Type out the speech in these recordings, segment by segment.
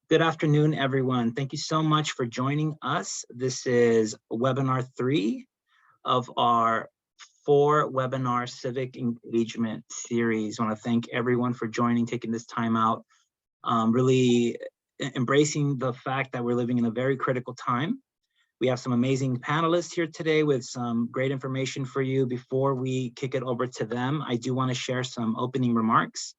Good afternoon, everyone. Thank you so much for joining us. This is webinar 3 of our 4-webinar civic engagement series. I want to thank everyone for joining, taking this time out, really embracing the fact that we're living in a very critical time. We have some amazing panelists here today with some great information for you. Before we kick it over to them, I do want to share some opening remarks.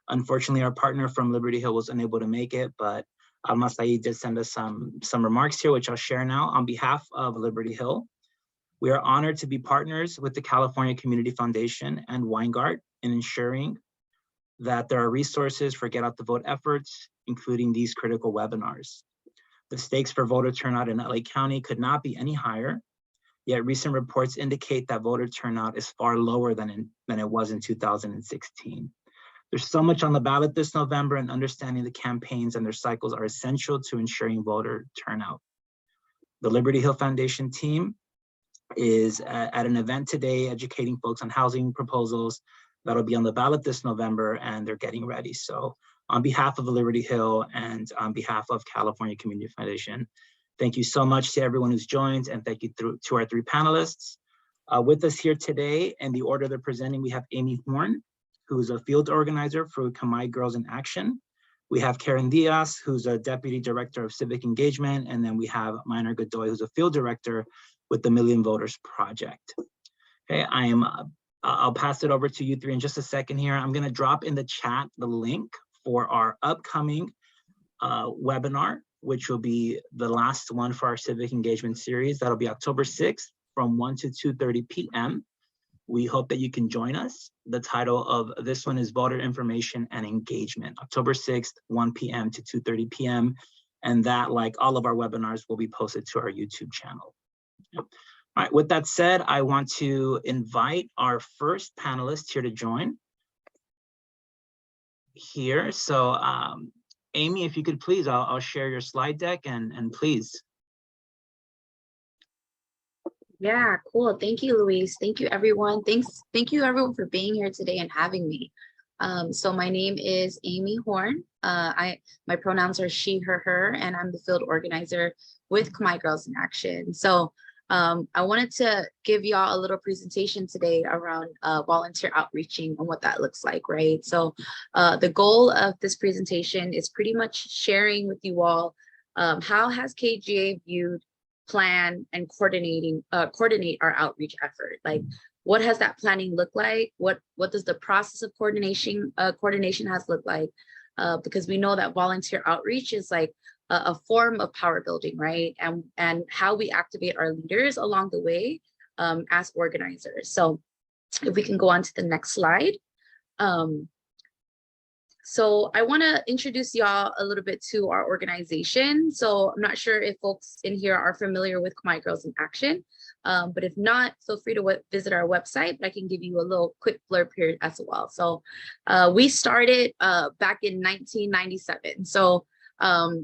Unfortunately, our partner from Liberty Hill was unable to make it, but Alma Saeed did send us some remarks here, which I'll share now. On behalf of Liberty Hill, we are honored to be partners with the California Community Foundation and Weingart in ensuring that there are resources for Get Out the Vote efforts, including these critical webinars. The stakes for voter turnout in LA County could not be any higher, yet recent reports indicate that voter turnout is far lower than it was in 2016. There's so much on the ballot this November, and understanding the campaigns and their cycles are essential to ensuring voter turnout. The Liberty Hill Foundation team is at an event today educating folks on housing proposals that'll be on the ballot this November, and they're getting ready. So on behalf of the Liberty Hill and on behalf of California Community Foundation, thank you so much to everyone who's joined, and thank you to our 3 panelists. With us here today, in the order they're presenting, we have Amy Horn, who's a field organizer for Khmer Girls in Action. We have Karen Diaz, who's a deputy director of civic engagement, and then we have Minor Godoy, who's a field director with the Million Voters Project. Okay, I'll pass it over to you 3 in just a second here. I'm gonna drop in the chat the link for our upcoming webinar, which will be the last one for our civic engagement series. That'll be October 6th from 1 to 2:30 p.m. We hope that you can join us. The title of this one is Voter Information and Engagement, October 6th, 1 p.m. to 2:30 p.m. And that, like all of our webinars, will be posted to our YouTube channel. All right, with that said, I want to invite our first panelist here to join here. So Amy, if you could please, I'll share your slide deck and please. Yeah, cool. Thank you, Luis. Thank you, everyone. Thank you, everyone, for being here today and having me. So my name is Amy Horn. My pronouns are she, her, and I'm the field organizer with Khmer Girls in Action. So I wanted to give y'all a little presentation today around volunteer outreaching and what that looks like, right? So the goal of this presentation is pretty much sharing with you all how has KGA viewed, plan, and coordinate our outreach effort. Like, what has that planning look like? What does the process of coordination has looked like? Because we know that volunteer outreach is like a form of power building, right? And how we activate our leaders along the way as organizers. So if we can go on to the next slide. So I want to introduce y'all a little bit to our organization. So I'm not sure if folks in here are familiar with Khmer Girls in Action, but if not, feel free to visit our website, but I can give you a little quick blurb here as well. So we started back in 1997. So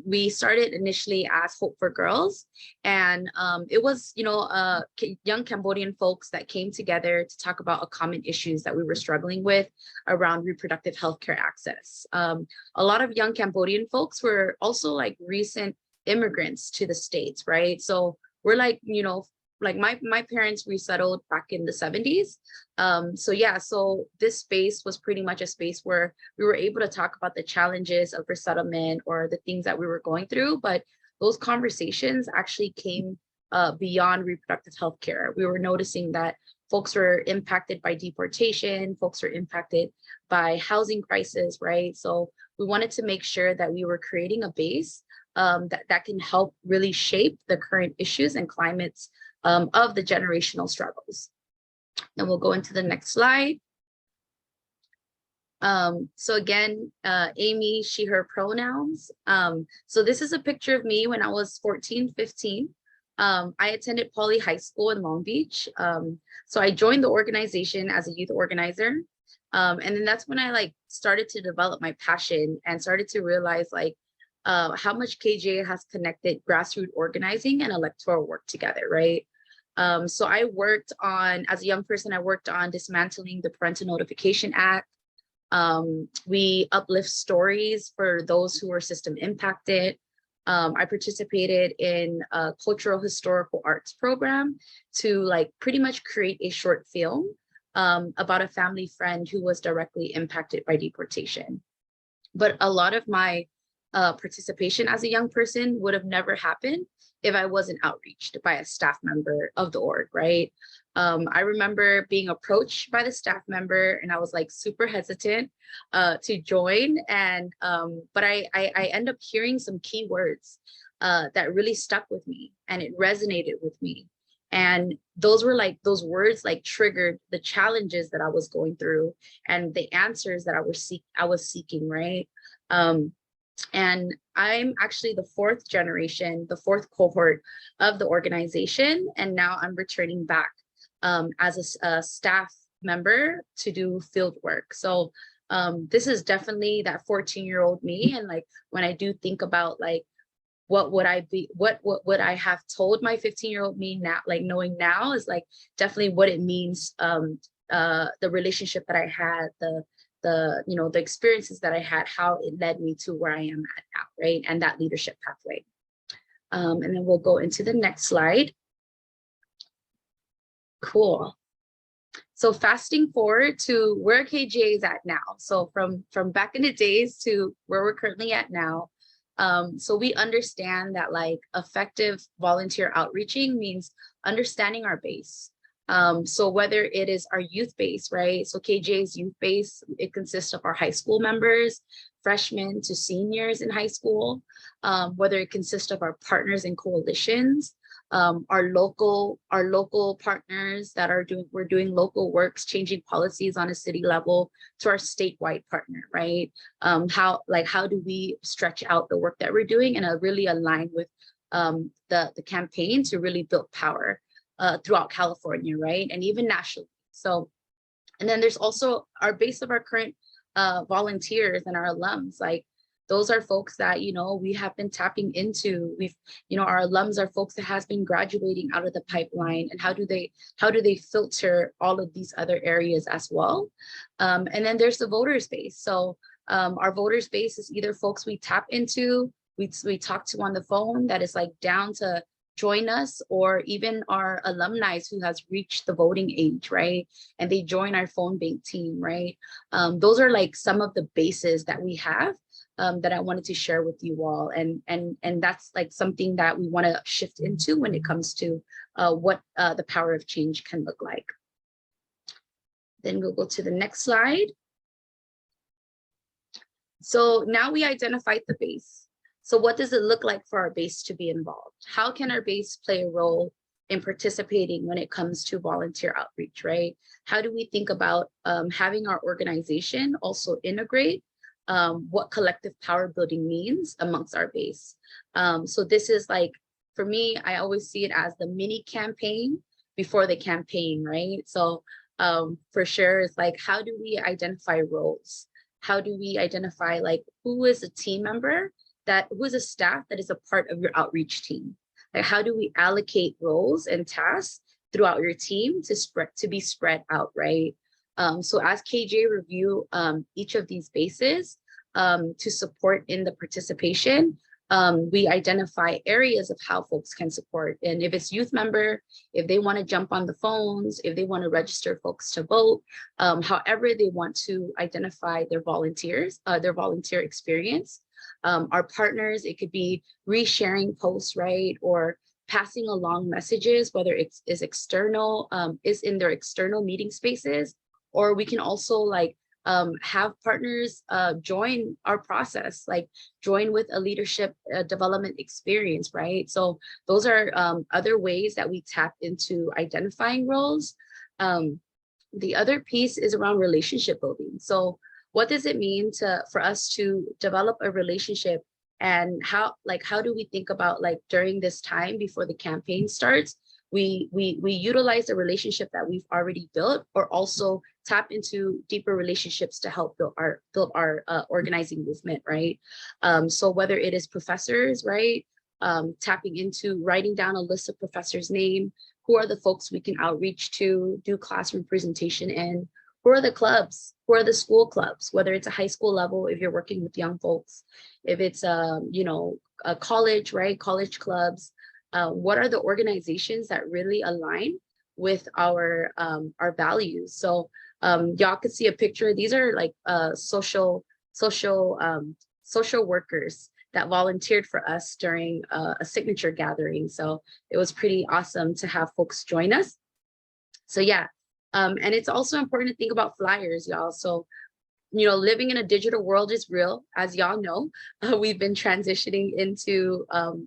we started initially as Hope for Girls, and it was, young Cambodian folks that came together to talk about common issues that we were struggling with around reproductive healthcare access. A lot of young Cambodian folks were also like recent immigrants to the States, right? So we're like, like my parents resettled back in the 70s. So yeah, so this space was pretty much a space where we were able to talk about the challenges of resettlement or the things that we were going through, but those conversations actually came beyond reproductive health care. We were noticing that folks were impacted by deportation, folks were impacted by housing crisis, right? So we wanted to make sure that we were creating a base that can help really shape the current issues and climates of the generational struggles. And we'll go into the next slide. So again, Amy, she, her pronouns. So this is a picture of me when I was 14, 15. I attended Pauley High School in Long Beach. So I joined the organization as a youth organizer. And then that's when I started to develop my passion and started to realize how much KGA has connected grassroots organizing and electoral work together, right? So I worked on, as a young person, I worked on dismantling the Parental Notification Act. We uplift stories for those who are system impacted. I participated in a cultural historical arts program to like pretty much create a short film about a family friend who was directly impacted by deportation. But a lot of my participation as a young person would have never happened if I wasn't outreached by a staff member of the org, right? I remember being approached by the staff member and I was like super hesitant to join. And but I end up hearing some key words that really stuck with me and it resonated with me. And those were like, those words like triggered the challenges that I was going through and the answers that I was seeking, right? And I'm actually the fourth generation, the fourth cohort of the organization. And now I'm returning back as a staff member to do field work. So this is definitely that 14-year-old me. And like, when I do think about like, what would I be, what would I have told my 15-year-old me now, like knowing now is like definitely what it means, the relationship that I had, you know, the experiences that I had, how it led me to where I am at now, right? And that leadership pathway. And then we'll go into the next slide. Cool. So fasting forward to where KGA is at now. So from back in the days to where we're currently at now. So we understand that like effective volunteer outreaching means understanding our base. So whether it is our youth base, right? So KJ's youth base, it consists of our high school members, freshmen to seniors in high school, whether it consists of our partners and coalitions, our local partners that we're doing local works, changing policies on a city level, to our statewide partner, right? How do we stretch out the work that we're doing and really align with the campaign to really build power throughout California, right? And even nationally. So, and then there's also our base of our current volunteers and our alums. Like those are folks that, you know, we have been tapping into. You know, our alums are folks that has been graduating out of the pipeline, and how do they filter all of these other areas as well? And then there's the voters base. So our voters base is either folks we tap into, we talk to on the phone that is like down to join us, or even our alumni who has reached the voting age, right? And they join our phone bank team, right? Those are like some of the bases that we have that I wanted to share with you all. And that's like something that we want to shift into when it comes to what the power of change can look like. Then we'll go to the next slide. So now we identified the base. So what does it look like for our base to be involved? How can our base play a role in participating when it comes to volunteer outreach, right? How do we think about having our organization also integrate what collective power building means amongst our base? So this is like, for me, I always see it as the mini campaign before the campaign, right? So for sure, it's like, how do we identify roles? How do we identify like who is a team member, who is a staff that is a part of your outreach team? Like, how do we allocate roles and tasks throughout your team to be spread out, right? So as KJ review each of these bases to support in the participation, we identify areas of how folks can support. And if it's youth member, if they want to jump on the phones, if they want to register folks to vote, however they want to identify their volunteers, their volunteer experience. Our partners, it could be resharing posts, right? Or passing along messages, whether it is external, is in their external meeting spaces, or we can also like have partners join our process, like join with a leadership development experience, right? So those are other ways that we tap into identifying roles. The other piece is around relationship building. So what does it mean for us to develop a relationship, and how do we think about like during this time before the campaign starts, we utilize the relationship that we've already built, or also tap into deeper relationships to help build our organizing movement, right? So whether it is professors, right? Tapping into writing down a list of professors' name, who are the folks we can outreach to, do classroom presentation in, Who are the clubs? Who are the school clubs? Whether it's a high school level, if you're working with young folks, if it's you know, a college, right? College clubs. What are the organizations that really align with our values? So y'all could see a picture. These are like social workers that volunteered for us during a signature gathering. So it was pretty awesome to have folks join us. So yeah, and it's also important to think about flyers, y'all. So, you know, living in a digital world is real, as y'all know. We've been transitioning into,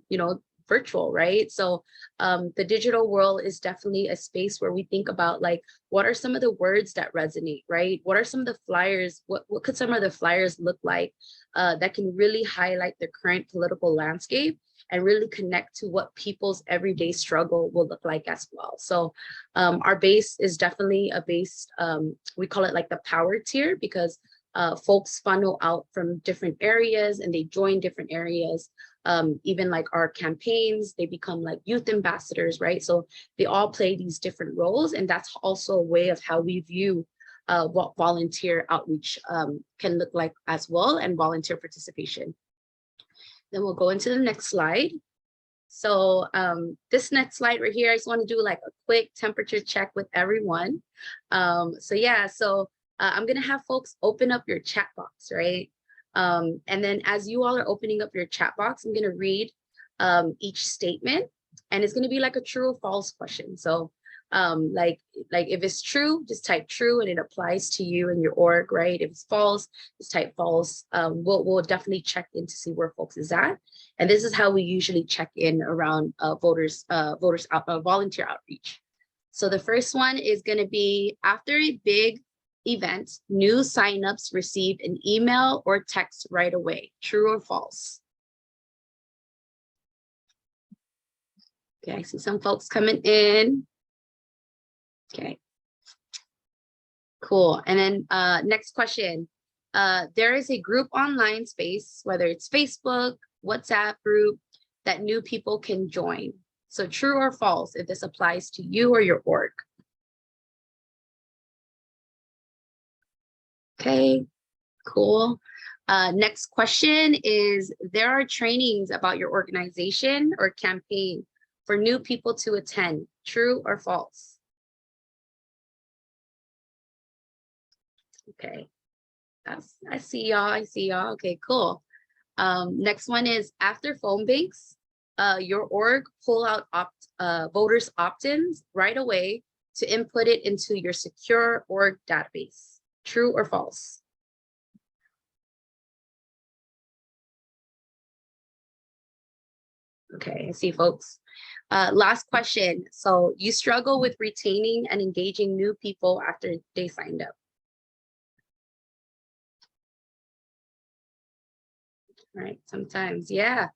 you know, virtual, right? So the digital world is definitely a space where we think about, like, what are some of the words that resonate, right? What are some of the flyers? What could some of the flyers look like that can really highlight the current political landscape and really connect to what people's everyday struggle will look like as well. So our base is definitely a base, we call it like the power tier, because folks funnel out from different areas and they join different areas. Even like our campaigns, they become like youth ambassadors, right? So they all play these different roles, and that's also a way of how we view what volunteer outreach can look like as well, and volunteer participation. Then we'll go into the next slide. So this next slide right here, I just want to do like a quick temperature check with everyone. So yeah, so I'm gonna have folks open up your chat box, right? And then as you all are opening up your chat box, I'm gonna read each statement, and it's gonna be like a true or false question. So like if it's true, just type true and it applies to you and your org, right? If it's false, just type false. We'll definitely check in to see where folks is at. And this is how we usually check in around volunteer outreach. So the first one is gonna be, after a big event, new signups received an email or text right away. True or false? Okay, I see some folks coming in. Okay, cool. And then next question. There is a group online space, whether it's Facebook, WhatsApp group, that new people can join. So true or false if this applies to you or your org? Okay, cool. Next question is, there are trainings about your organization or campaign for new people to attend. True or false? Okay, I see y'all. Okay, cool. Next one is, after phone banks, your org pull out voters opt-ins right away to input it into your secure org database. True or false? Okay, I see folks. Last question. So you struggle with retaining and engaging new people after they signed up. Right, sometimes, yeah.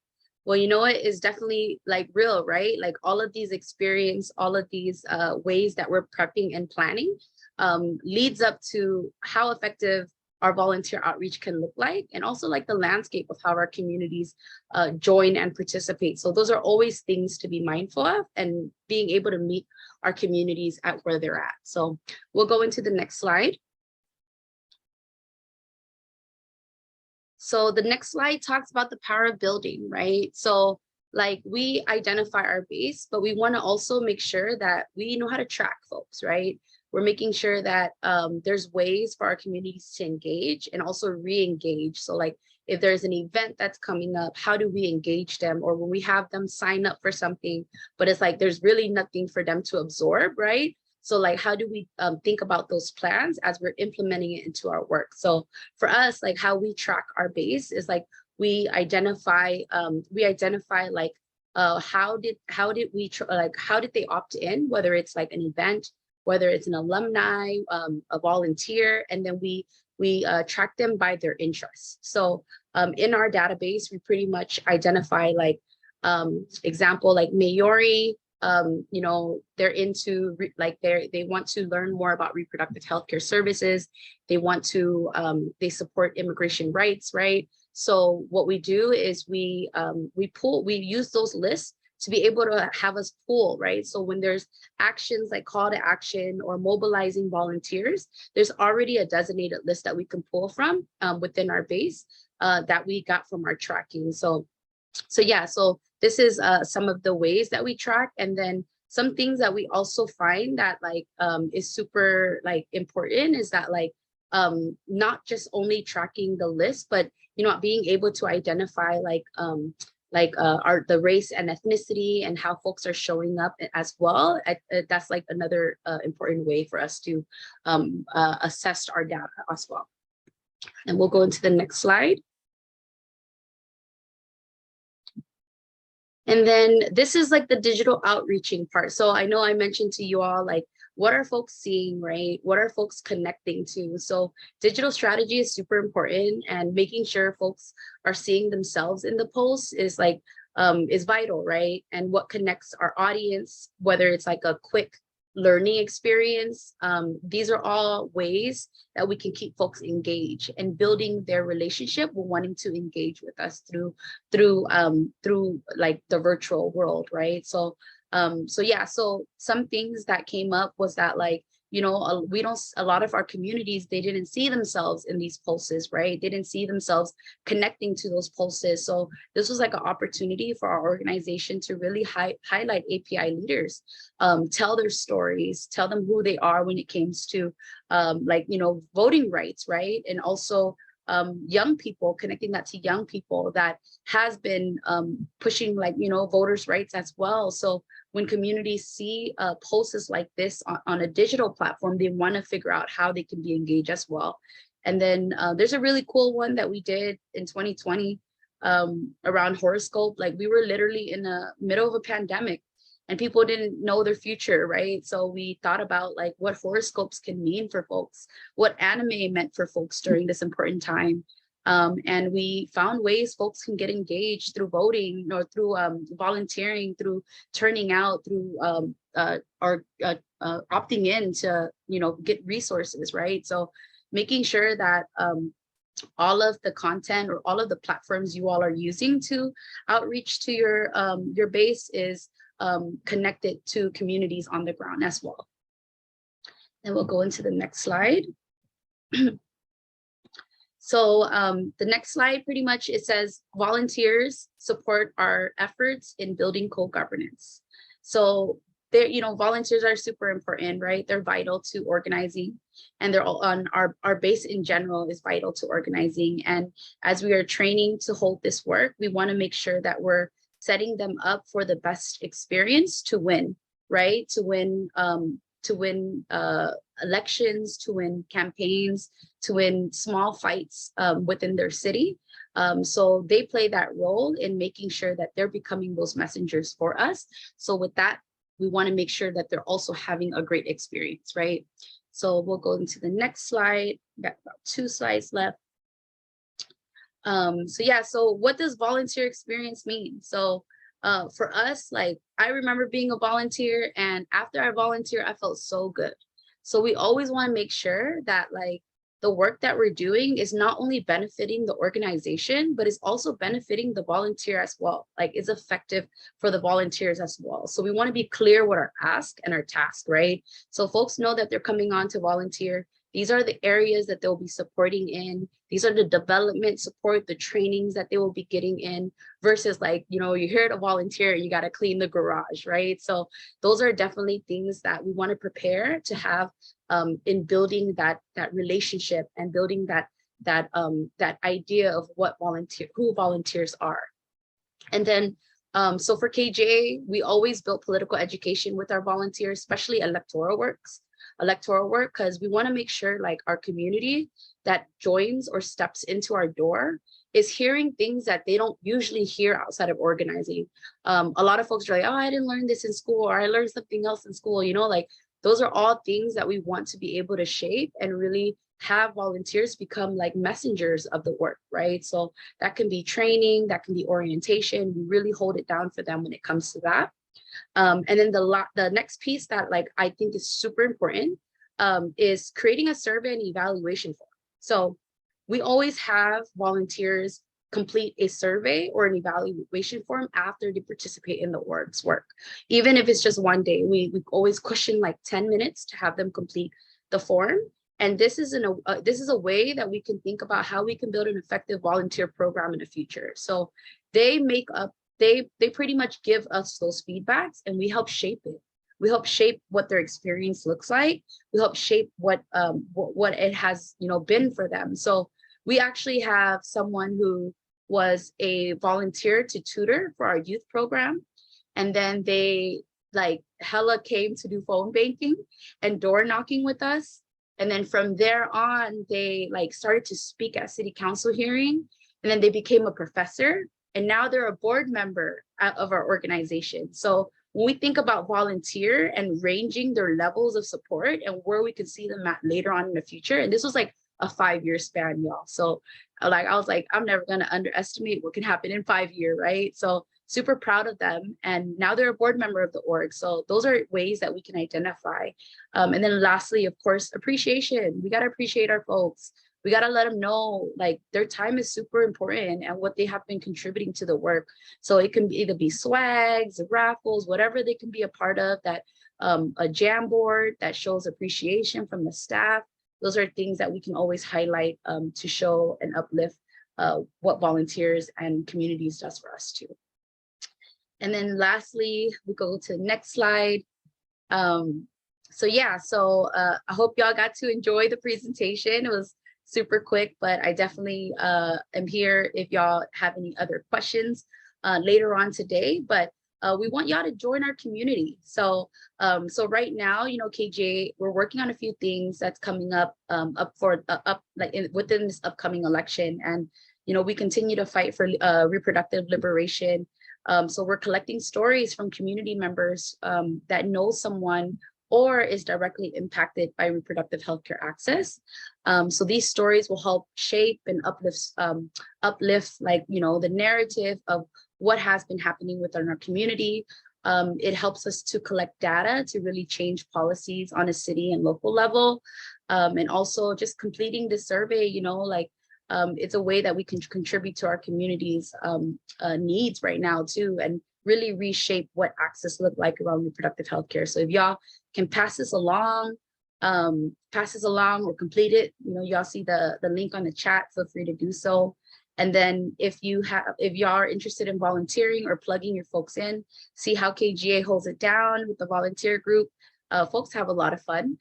Well, you know what is definitely like real, right? Like all of these experience, all of these ways that we're prepping and planning leads up to how effective our volunteer outreach can look like, and also like the landscape of how our communities join and participate. So those are always things to be mindful of, and being able to meet our communities at where they're at. So we'll go into the next slide. So the next slide talks about the power of building, right? So like we identify our base, but we want to also make sure that we know how to track folks, right? We're making sure that there's ways for our communities to engage and also re-engage. So like if there's an event that's coming up, how do we engage them? Or when we have them sign up for something, but it's like there's really nothing for them to absorb, right? So like, how do we think about those plans as we're implementing it into our work? So for us, like how we track our base is like we identify like how did they opt in, whether it's like an event, whether it's an alumni, a volunteer, and then we track them by their interests. So in our database, we pretty much identify like example like Maori. You know, they're into they want to learn more about reproductive healthcare services. They want to they support immigration rights, right? So what we do is we use those lists to be able to have us pool, right? So when there's actions like call to action or mobilizing volunteers, there's already a designated list that we can pull from within our base that we got from our tracking. So yeah, so this is some of the ways that we track. And then some things that we also find that like is super like important is that like not just only tracking the list, but you know, being able to identify like the race and ethnicity and how folks are showing up as well. That's like another important way for us to assess our data as well. And we'll go into the next slide. And then this is like the digital outreaching part. So I know I mentioned to you all, like, what are folks seeing, right? What are folks connecting to? So digital strategy is super important, and making sure folks are seeing themselves in the posts is like, is vital, right? And what connects our audience, whether it's like a quick learning experience. These are all ways that we can keep folks engaged and building their relationship with wanting to engage with us through like the virtual world, right? So yeah, so some things that came up was that, like, you know, a lot of our communities, they didn't see themselves in these pulses, right? They didn't see themselves connecting to those pulses. So this was like an opportunity for our organization to really highlight API leaders, tell their stories, tell them who they are when it comes to like, you know, voting rights, right? And also young people, connecting that to young people that has been pushing, like, you know, voters' rights as well. So when communities see posts like this on a digital platform, they want to figure out how they can be engaged as well. And then there's a really cool one that we did in 2020 around horoscope. Like, we were literally in the middle of a pandemic and people didn't know their future, right? So we thought about like what horoscopes can mean for folks, what anime meant for folks during this important time. And we found ways folks can get engaged through voting or through volunteering, through turning out, through opting in to, you know, get resources, right? So making sure that all of the content or all of the platforms you all are using to outreach to your base is connected to communities on the ground as well. And we'll go into the next slide. So the next slide, pretty much, it says volunteers support our efforts in building co-governance. So they're, you know, volunteers are super important, right? They're vital to organizing, and they're all on our base in general is vital to organizing. And as we are training to hold this work, we want to make sure that we're setting them up for the best experience to win, right? To win elections, to win campaigns, to win small fights within their city. So they play that role in making sure that they're becoming those messengers for us. So with that, we want to make sure that they're also having a great experience, right? So we'll go into the next slide. Got about 2 slides left. So yeah, so what does volunteer experience mean? So for us, like, I remember being a volunteer, and after I volunteer, I felt so good. So we always want to make sure that, like, the work that we're doing is not only benefiting the organization, but is also benefiting the volunteer as well. Like, it's effective for the volunteers as well. So we want to be clear what our ask and our task, right? So folks know that they're coming on to volunteer. These are the areas that they'll be supporting in. These are the development support, the trainings that they will be getting in, versus, like, you know, you're here to volunteer, you got to clean the garage, right? So those are definitely things that we want to prepare to have in building that relationship and building that idea of who volunteers are. And then so for KJ, we always built political education with our volunteers, especially electoral work, because we want to make sure, like, our community that joins or steps into our door is hearing things that they don't usually hear outside of organizing. A lot of folks are like, oh, I didn't learn this in school, or I learned something else in school, you know, like, those are all things that we want to be able to shape and really have volunteers become like messengers of the work, right? So that can be training, that can be orientation. We really hold it down for them when it comes to that. And then the next piece that, like, I think is super important is creating a survey and evaluation form. So we always have volunteers complete a survey or an evaluation form after they participate in the org's work. Even if it's just one day, we always cushion like 10 minutes to have them complete the form. And this is a way that we can think about how we can build an effective volunteer program in the future. So they pretty much give us those feedbacks and we help shape it. We help shape what their experience looks like. We help shape what it has, been for them. So we actually have someone who was a volunteer to tutor for our youth program. And then they hella came to do phone banking and door knocking with us. And then from there on, they started to speak at city council hearing, and then they became a professor, and now they're a board member of our organization. So when we think about volunteer and ranging their levels of support and where we can see them at later on in the future, and this was like a 5-year span, y'all. So I was like, I'm never gonna underestimate what can happen in 5 years, right? So super proud of them. And now they're a board member of the org. So those are ways that we can identify. And then lastly, of course, appreciation. We got to appreciate our folks. We got to let them know their time is super important and what they have been contributing to the work. So it can either be swags, raffles, whatever they can be a part of, that a jam board that shows appreciation from the staff. Those are things that we can always highlight to show and uplift what volunteers and communities does for us too. And then lastly, we go to the next slide. So I hope y'all got to enjoy the presentation. It was super quick, but I definitely am here if y'all have any other questions later on today. But we want y'all to join our community. So right now, KJ, we're working on a few things that's coming up within this upcoming election, and we continue to fight for reproductive liberation. So we're collecting stories from community members that know someone or is directly impacted by reproductive healthcare access. So these stories will help shape and uplift the narrative of what has been happening within our community. It helps us to collect data to really change policies on a city and local level. And also just completing the survey, it's a way that we can contribute to our community's needs right now too, and really reshape what access look like around reproductive healthcare. So if y'all can pass this along or complete it, y'all see the link on the chat, feel free to do so. And then if y'all are interested in volunteering or plugging your folks in, see how KGA holds it down with the volunteer group. Folks have a lot of fun.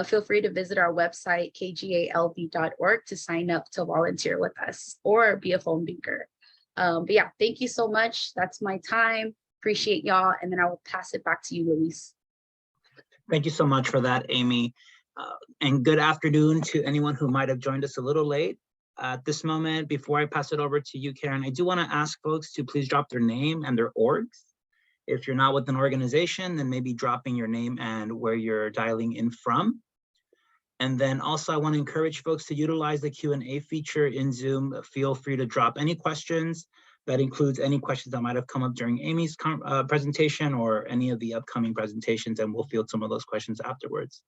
Feel free to visit our website, kgalv.org, to sign up to volunteer with us or be a phone banker. But yeah, thank you so much. That's my time. Appreciate y'all. And then I will pass it back to you, Luis. Thank you so much for that, Amy. And good afternoon to anyone who might have joined us a little late. At this moment, before I pass it over to you, Karen, I do want to ask folks to please drop their name and their orgs. If you're not with an organization, then maybe dropping your name and where you're dialing in from. And then also I want to encourage folks to utilize the Q&A feature in Zoom. Feel free to drop any questions. That includes any questions that might have come up during Amy's presentation or any of the upcoming presentations, and we'll field some of those questions afterwards.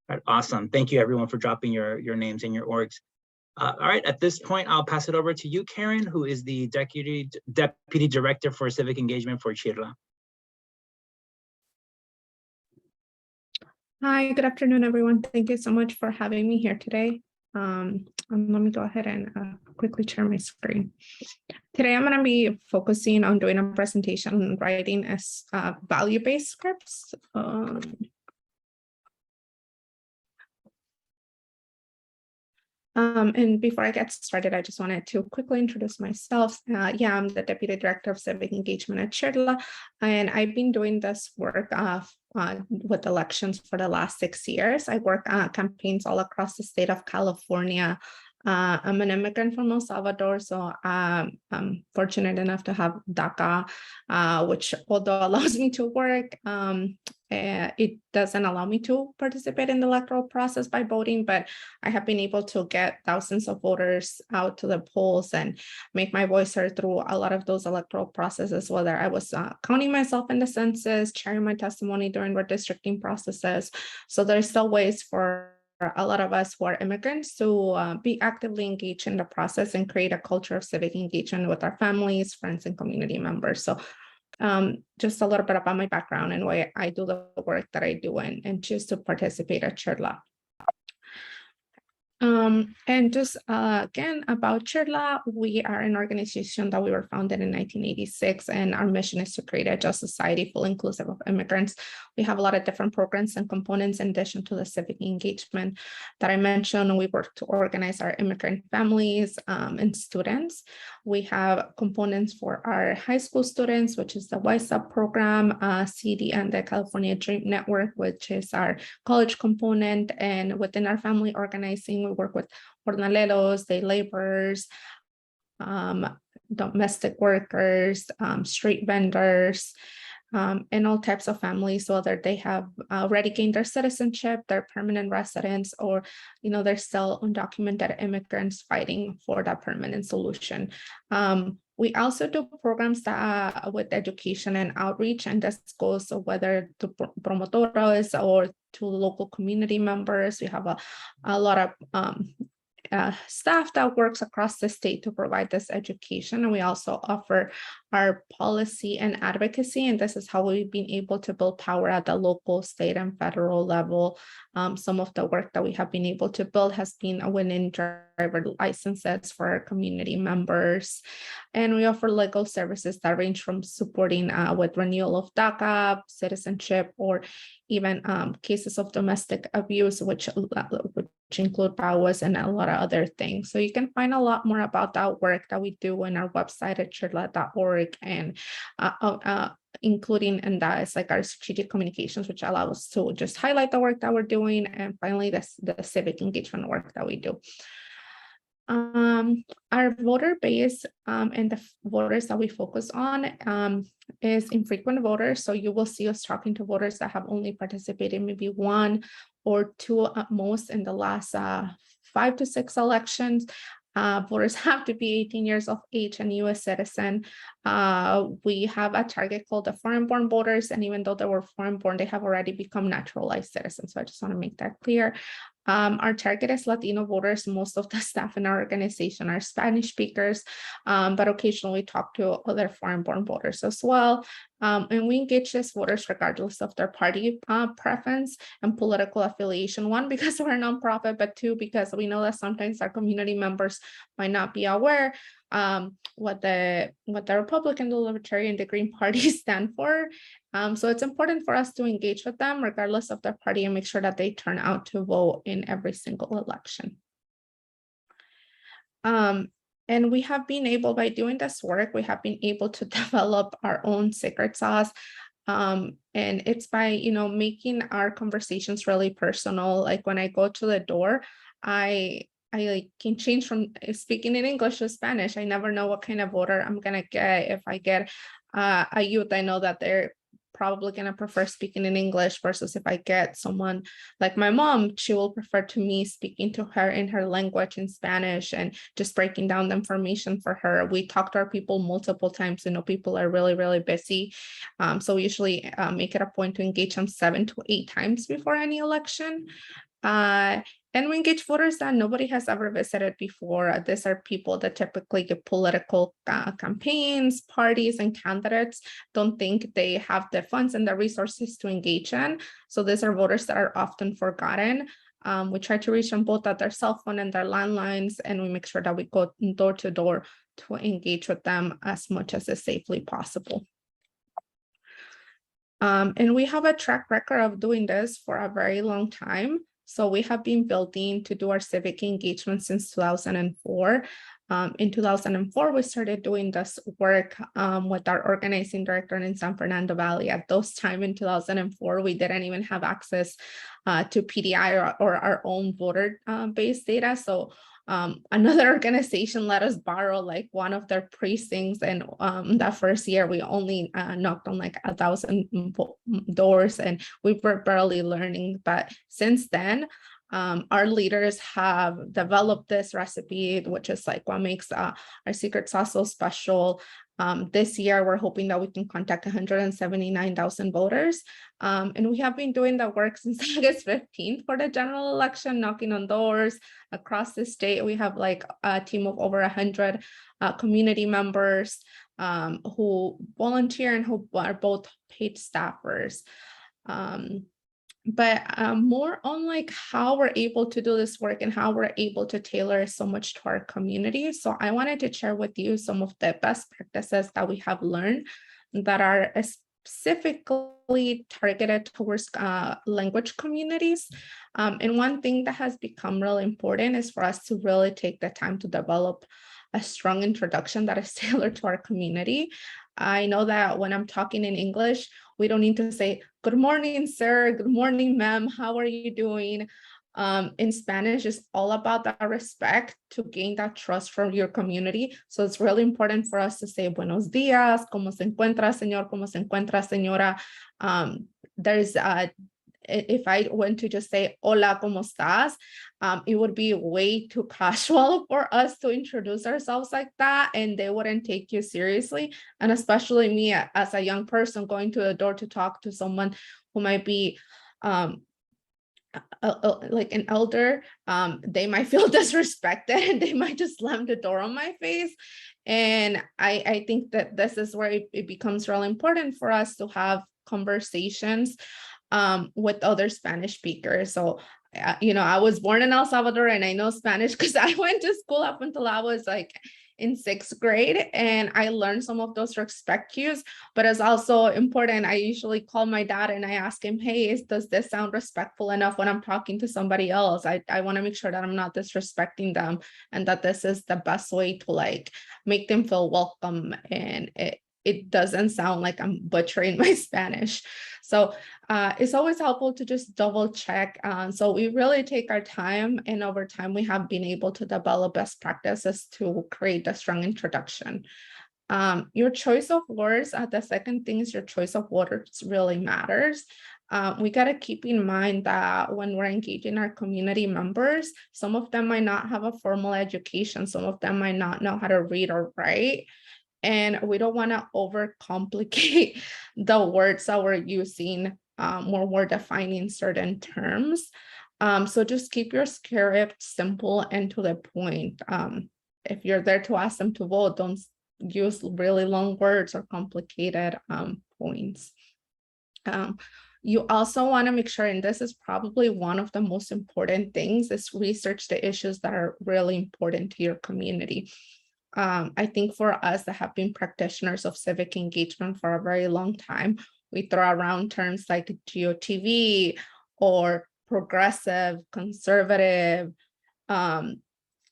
All right, awesome. Thank you everyone for dropping your names and your orgs. All right, at this point, I'll pass it over to you, Karen, who is the Deputy Director for Civic Engagement for CHIRLA. Hi, good afternoon, everyone. Thank you so much for having me here today. Let me go ahead and quickly share my screen. Today, I'm going to be focusing on doing a presentation on writing as value-based scripts. And before I get started, I just wanted to quickly introduce myself. I'm the Deputy Director of Civic Engagement at CHIRLA, and I've been doing this work with elections for the last 6 years. I work on campaigns all across the state of California. I'm an immigrant from El Salvador, so I'm fortunate enough to have DACA, which although allows me to work, it doesn't allow me to participate in the electoral process by voting, but I have been able to get thousands of voters out to the polls and make my voice heard through a lot of those electoral processes, whether I was counting myself in the census, sharing my testimony during redistricting processes. So there's still ways for a lot of us who are immigrants to be actively engaged in the process and create a culture of civic engagement with our families, friends, and community members. So just a little bit about my background and why I do the work that I do and choose to participate at CHIRLA. And just again about CHIRLA, we are an organization that we were founded in 1986, and our mission is to create a just society full inclusive of immigrants. We have a lot of different programs and components in addition to the civic engagement that I mentioned. We work to organize our immigrant families and students. We have components for our high school students, which is the YSUP program, CD and the California Dream Network, which is our college component. And within our family organizing, we work with jornaleros, day laborers, domestic workers, street vendors, and all types of families, whether they have already gained their citizenship, they're permanent residents, or they're still undocumented immigrants fighting for that permanent solution. We also do programs that with education and outreach, and this goes whether to promotores or to local community members. We have a lot of staff that works across the state to provide this education. And we also offer our policy and advocacy, and this is how we've been able to build power at the local, state, and federal level. Some of the work that we have been able to build has been winning driver licenses for our community members. And we offer legal services that range from supporting with renewal of DACA, citizenship, or even cases of domestic abuse, which include PAWAs and a lot of other things. So you can find a lot more about that work that we do on our website at chirla.org, and including in that is like our strategic communications, which allow us to just highlight the work that we're doing, and finally the civic engagement work that we do. Our voter base and the voters that we focus on is infrequent voters. So you will see us talking to voters that have only participated maybe one or two at most in the last 5 to 6 elections. Voters have to be 18 years of age and U.S. citizen. We have a target called the foreign-born voters, and even though they were foreign-born, they have already become naturalized citizens. So I just want to make that clear. Our target is Latino voters. Most of the staff in our organization are Spanish speakers, but occasionally we talk to other foreign-born voters as well. And we engage these voters regardless of their party preference and political affiliation. One, because we're a nonprofit, but two, because we know that sometimes our community members might not be aware what the Republican, the Libertarian, the Green Party stand for. So it's important for us to engage with them regardless of their party and make sure that they turn out to vote in every single election. And we have been able, by doing this work, we have been able to develop our own secret sauce. And it's by, making our conversations really personal. Like when I go to the door, I can change from speaking in English to Spanish. I never know what kind of voter I'm gonna get. If I get a youth, I know that they're probably gonna prefer speaking in English, versus if I get someone like my mom, she will prefer to me speaking to her in her language in Spanish and just breaking down the information for her. We talk to our people multiple times. People are really, really busy. So we usually make it a point to engage them 7 to 8 times before any election. And we engage voters that nobody has ever visited before. These are people that typically get political campaigns, parties, and candidates don't think they have the funds and the resources to engage in. So these are voters that are often forgotten. We try to reach them both at their cell phone and their landlines, and we make sure that we go door to door to engage with them as much as is safely possible. And we have a track record of doing this for a very long time. So we have been building to do our civic engagement since 2004. In 2004, we started doing this work with our organizing director in San Fernando Valley. At those time in 2004, we didn't even have access to PDI or our own voter-based data. So another organization let us borrow like one of their precincts, and that first year we only knocked on like 1,000 doors, and we were barely learning. But since then, Our leaders have developed this recipe, which is like what makes our secret sauce so special. This year, we're hoping that we can contact 179,000 voters. And we have been doing the work since August 15th for the general election, knocking on doors across the state. We have like a team of over 100 community members who volunteer and who are both paid staffers. But more on like how we're able to do this work and how we're able to tailor so much to our community. So I wanted to share with you some of the best practices that we have learned that are specifically targeted towards language communities. And one thing that has become really important is for us to really take the time to develop a strong introduction that is tailored to our community. I know that when I'm talking in English, we don't need to say, good morning, sir, good morning, ma'am, how are you doing? In Spanish, it's all about that respect to gain that trust from your community. So it's really important for us to say, buenos días, ¿cómo se encuentra, señor? ¿Cómo se encuentra, señora? If I went to just say, hola, ¿cómo estás? It would be way too casual for us to introduce ourselves like that, and they wouldn't take you seriously. And especially me as a young person going to the door to talk to someone who might be like an elder, they might feel disrespected and they might just slam the door on my face. And I think that this is where it becomes really important for us to have conversations with other Spanish speakers. So, I was born in El Salvador and I know Spanish because I went to school up until I was like in 6th grade, and I learned some of those respect cues. But it's also important. I usually call my dad and I ask him, hey, does this sound respectful enough when I'm talking to somebody else? I want to make sure that I'm not disrespecting them and that this is the best way to like make them feel welcome, and it doesn't sound like I'm butchering my Spanish. So it's always helpful to just double check. So we really take our time, and over time we have been able to develop best practices to create a strong introduction. Your choice of words, the second thing is your choice of words really matters. We got to keep in mind that when we're engaging our community members, some of them might not have a formal education, some of them might not know how to read or write. And we don't want to overcomplicate the words that we're using when we're defining certain terms. So just keep your script simple and to the point. If you're there to ask them to vote, don't use really long words or complicated points. You also want to make sure, and this is probably one of the most important things, is research the issues that are really important to your community. I think for us that have been practitioners of civic engagement for a very long time, we throw around terms like GOTV or progressive, conservative,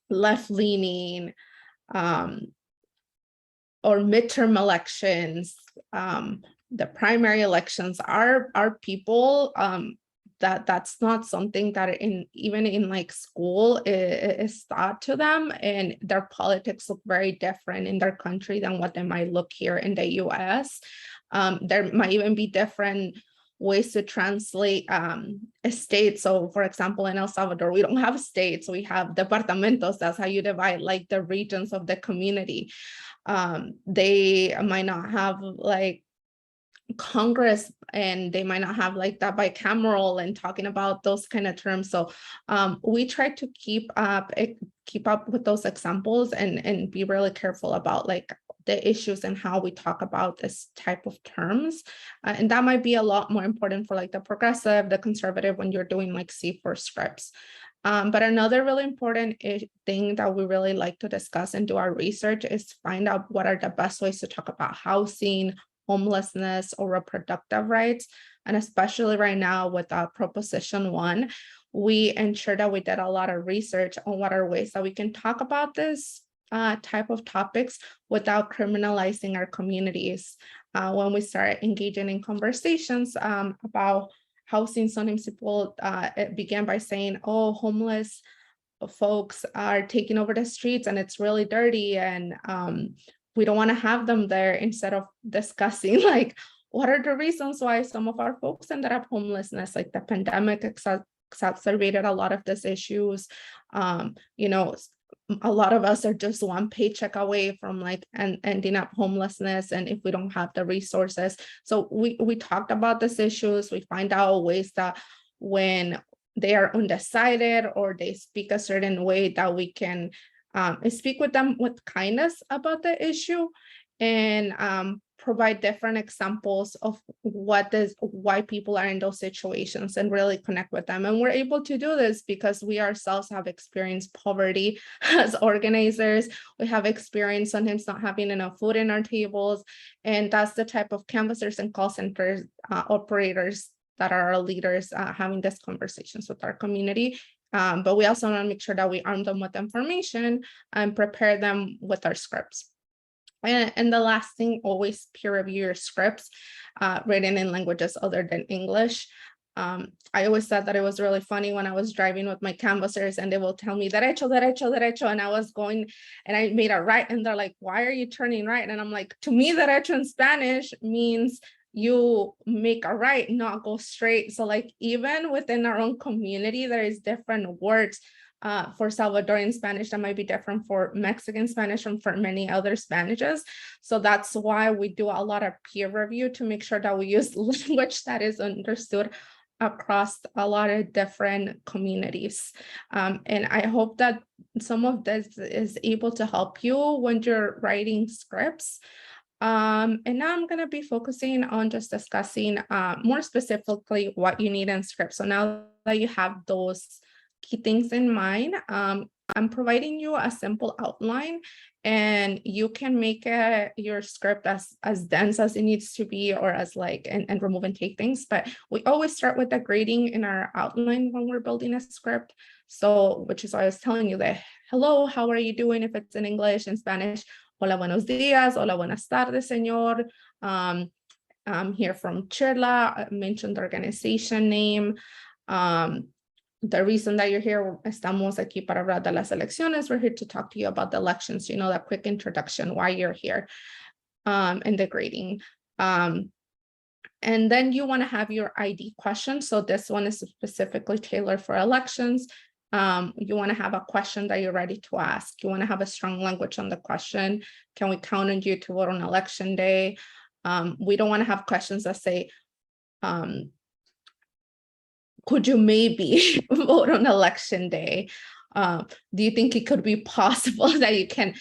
left-leaning, or midterm elections. The primary elections are people that's not something that even in like school is taught to them, and their politics look very different in their country than what they might look here in the US. There might even be different ways to translate a state. So for example, in El Salvador, we don't have states, we have departamentos. That's how you divide like the regions of the community. They might not have like Congress, and they might not have like that bicameral and talking about those kind of terms. So we try to keep up with those examples and be really careful about like the issues and how we talk about this type of terms. And that might be a lot more important for like the progressive, the conservative, when you're doing like C4 scripts. But another really important thing that we really like to discuss and do our research is find out what are the best ways to talk about housing, homelessness, or reproductive rights. And especially right now with Proposition 1, we ensure that we did a lot of research on what are ways that we can talk about this type of topics without criminalizing our communities. When we start engaging in conversations about housing, sometimes people began by saying, oh, homeless folks are taking over the streets and it's really dirty, and we don't want to have them there, instead of discussing like what are the reasons why some of our folks ended up homelessness, like the pandemic exacerbated a lot of these issues. You know, a lot of us are just one paycheck away from like ending up homelessness, and if we don't have the resources. So we talked about these issues. We find out ways that when they are undecided or they speak a certain way, that we can speak with them with kindness about the issue, and provide different examples of why people are in those situations, and really connect with them. And we're able to do this because we ourselves have experienced poverty as organizers. We have experienced sometimes not having enough food in our tables, and that's the type of canvassers and call centers operators that are our leaders, having these conversations with our community. But we also want to make sure that we arm them with information and prepare them with our scripts. And the last thing, always peer review your scripts written in languages other than English. I always thought that it was really funny when I was driving with my canvassers and they will tell me derecho, derecho, derecho, and I was going and I made a right, and they're like, why are you turning right? And I'm like, to me, derecho in Spanish means you make a right, not go straight. So like even within our own community, there is different words for Salvadorian Spanish that might be different for Mexican Spanish and for many other Spanishes. So that's why we do a lot of peer review to make sure that we use language that is understood across a lot of different communities. And I hope that some of this is able to help you when you're writing scripts. And now I'm going to be focusing on just discussing more specifically what you need in scripts. So now that you have those key things in mind, I'm providing you a simple outline, and you can make your script as dense as it needs to be, or as like, and remove and take things. But we always start with the grading in our outline when we're building a script. So, which is why I was telling you that, hello, how are you doing? If it's in English, in Spanish, hola, buenos días, hola, buenas tardes, señor. I'm here from CHIRLA, I mentioned the organization name. The reason that you're here, estamos aquí para hablar de las elecciones. We're here to talk to you about the elections, you know, that quick introduction, why you're here, and the grading. And then you want to have your ID question. So this one is specifically tailored for elections. You want to have a question that you're ready to ask. You want to have a strong language on the question. Can we count on you to vote on election day? We don't want to have questions that say, could you maybe vote on election day? Do you think it could be possible that you can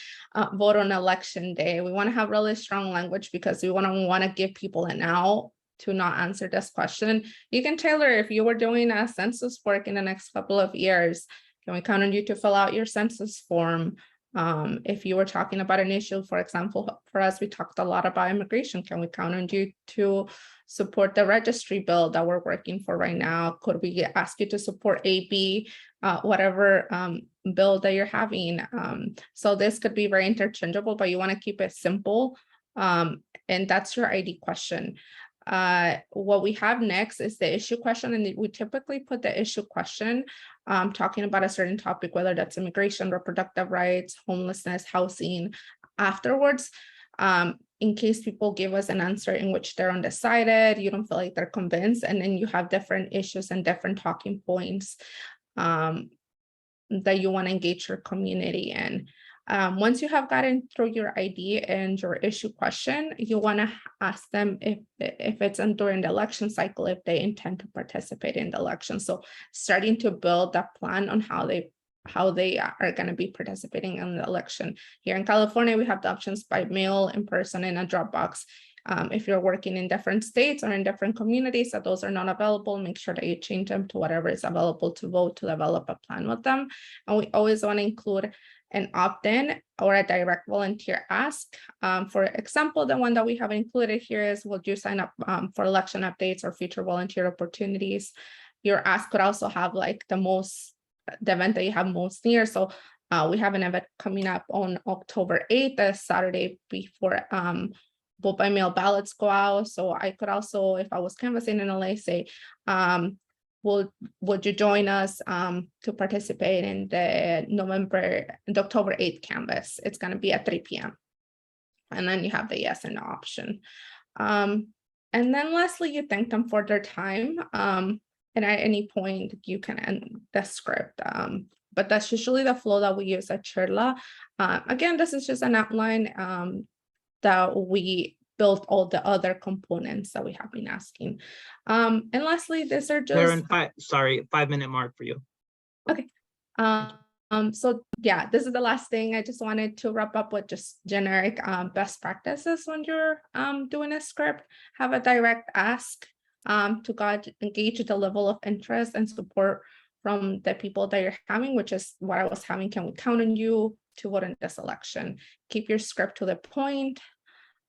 vote on election day? We want to have really strong language because we want to give people an out to not answer this question. You can tailor, if you were doing a census work in the next couple of years, can we count on you to fill out your census form? If you were talking about an issue, for example, for us, we talked a lot about immigration. Can we count on you to support the registry bill that we're working for right now? Could we ask you to support AB, whatever bill that you're having? So this could be very interchangeable, but you want to keep it simple. And that's your ID question. What we have next is the issue question, and we typically put the issue question talking about a certain topic, whether that's immigration, reproductive rights, homelessness, housing, afterwards, in case people give us an answer in which they're undecided, you don't feel like they're convinced, and then you have different issues and different talking points that you want to engage your community in. Once you have gotten through your ID and your issue question, you want to ask them if it's during the election cycle, if they intend to participate in the election. So starting to build a plan on how they are going to be participating in the election. Here in California, we have the options by mail, in person, and a drop box. If you're working in different states or in different communities that those are not available, make sure that you change them to whatever is available to vote, to develop a plan with them. And we always want to include an opt-in or a direct volunteer ask. For example, the one that we have included here is, would you sign up for election updates or future volunteer opportunities? Your ask could also have like the event that you have most near. So we have an event coming up on October 8th, a Saturday before vote by mail ballots go out. So I could also, if I was canvassing in LA, say, would you join us to participate in the October 8th canvass? It's going to be at 3 p.m. And then you have the yes and no option. And then lastly, you thank them for their time. and at any point you can end the script. But that's usually the flow that we use at CHIRLA. Again, this is just an outline that we built all the other components that we have been asking. And lastly, these are just— Karen, 5-minute mark for you. Okay. So yeah, this is the last thing. I just wanted to wrap up with just generic best practices when you're doing a script. Have a direct ask to engage the level of interest and support from the people that you're having, which is what I was having. Can we count on you to vote in this election? Keep your script to the point.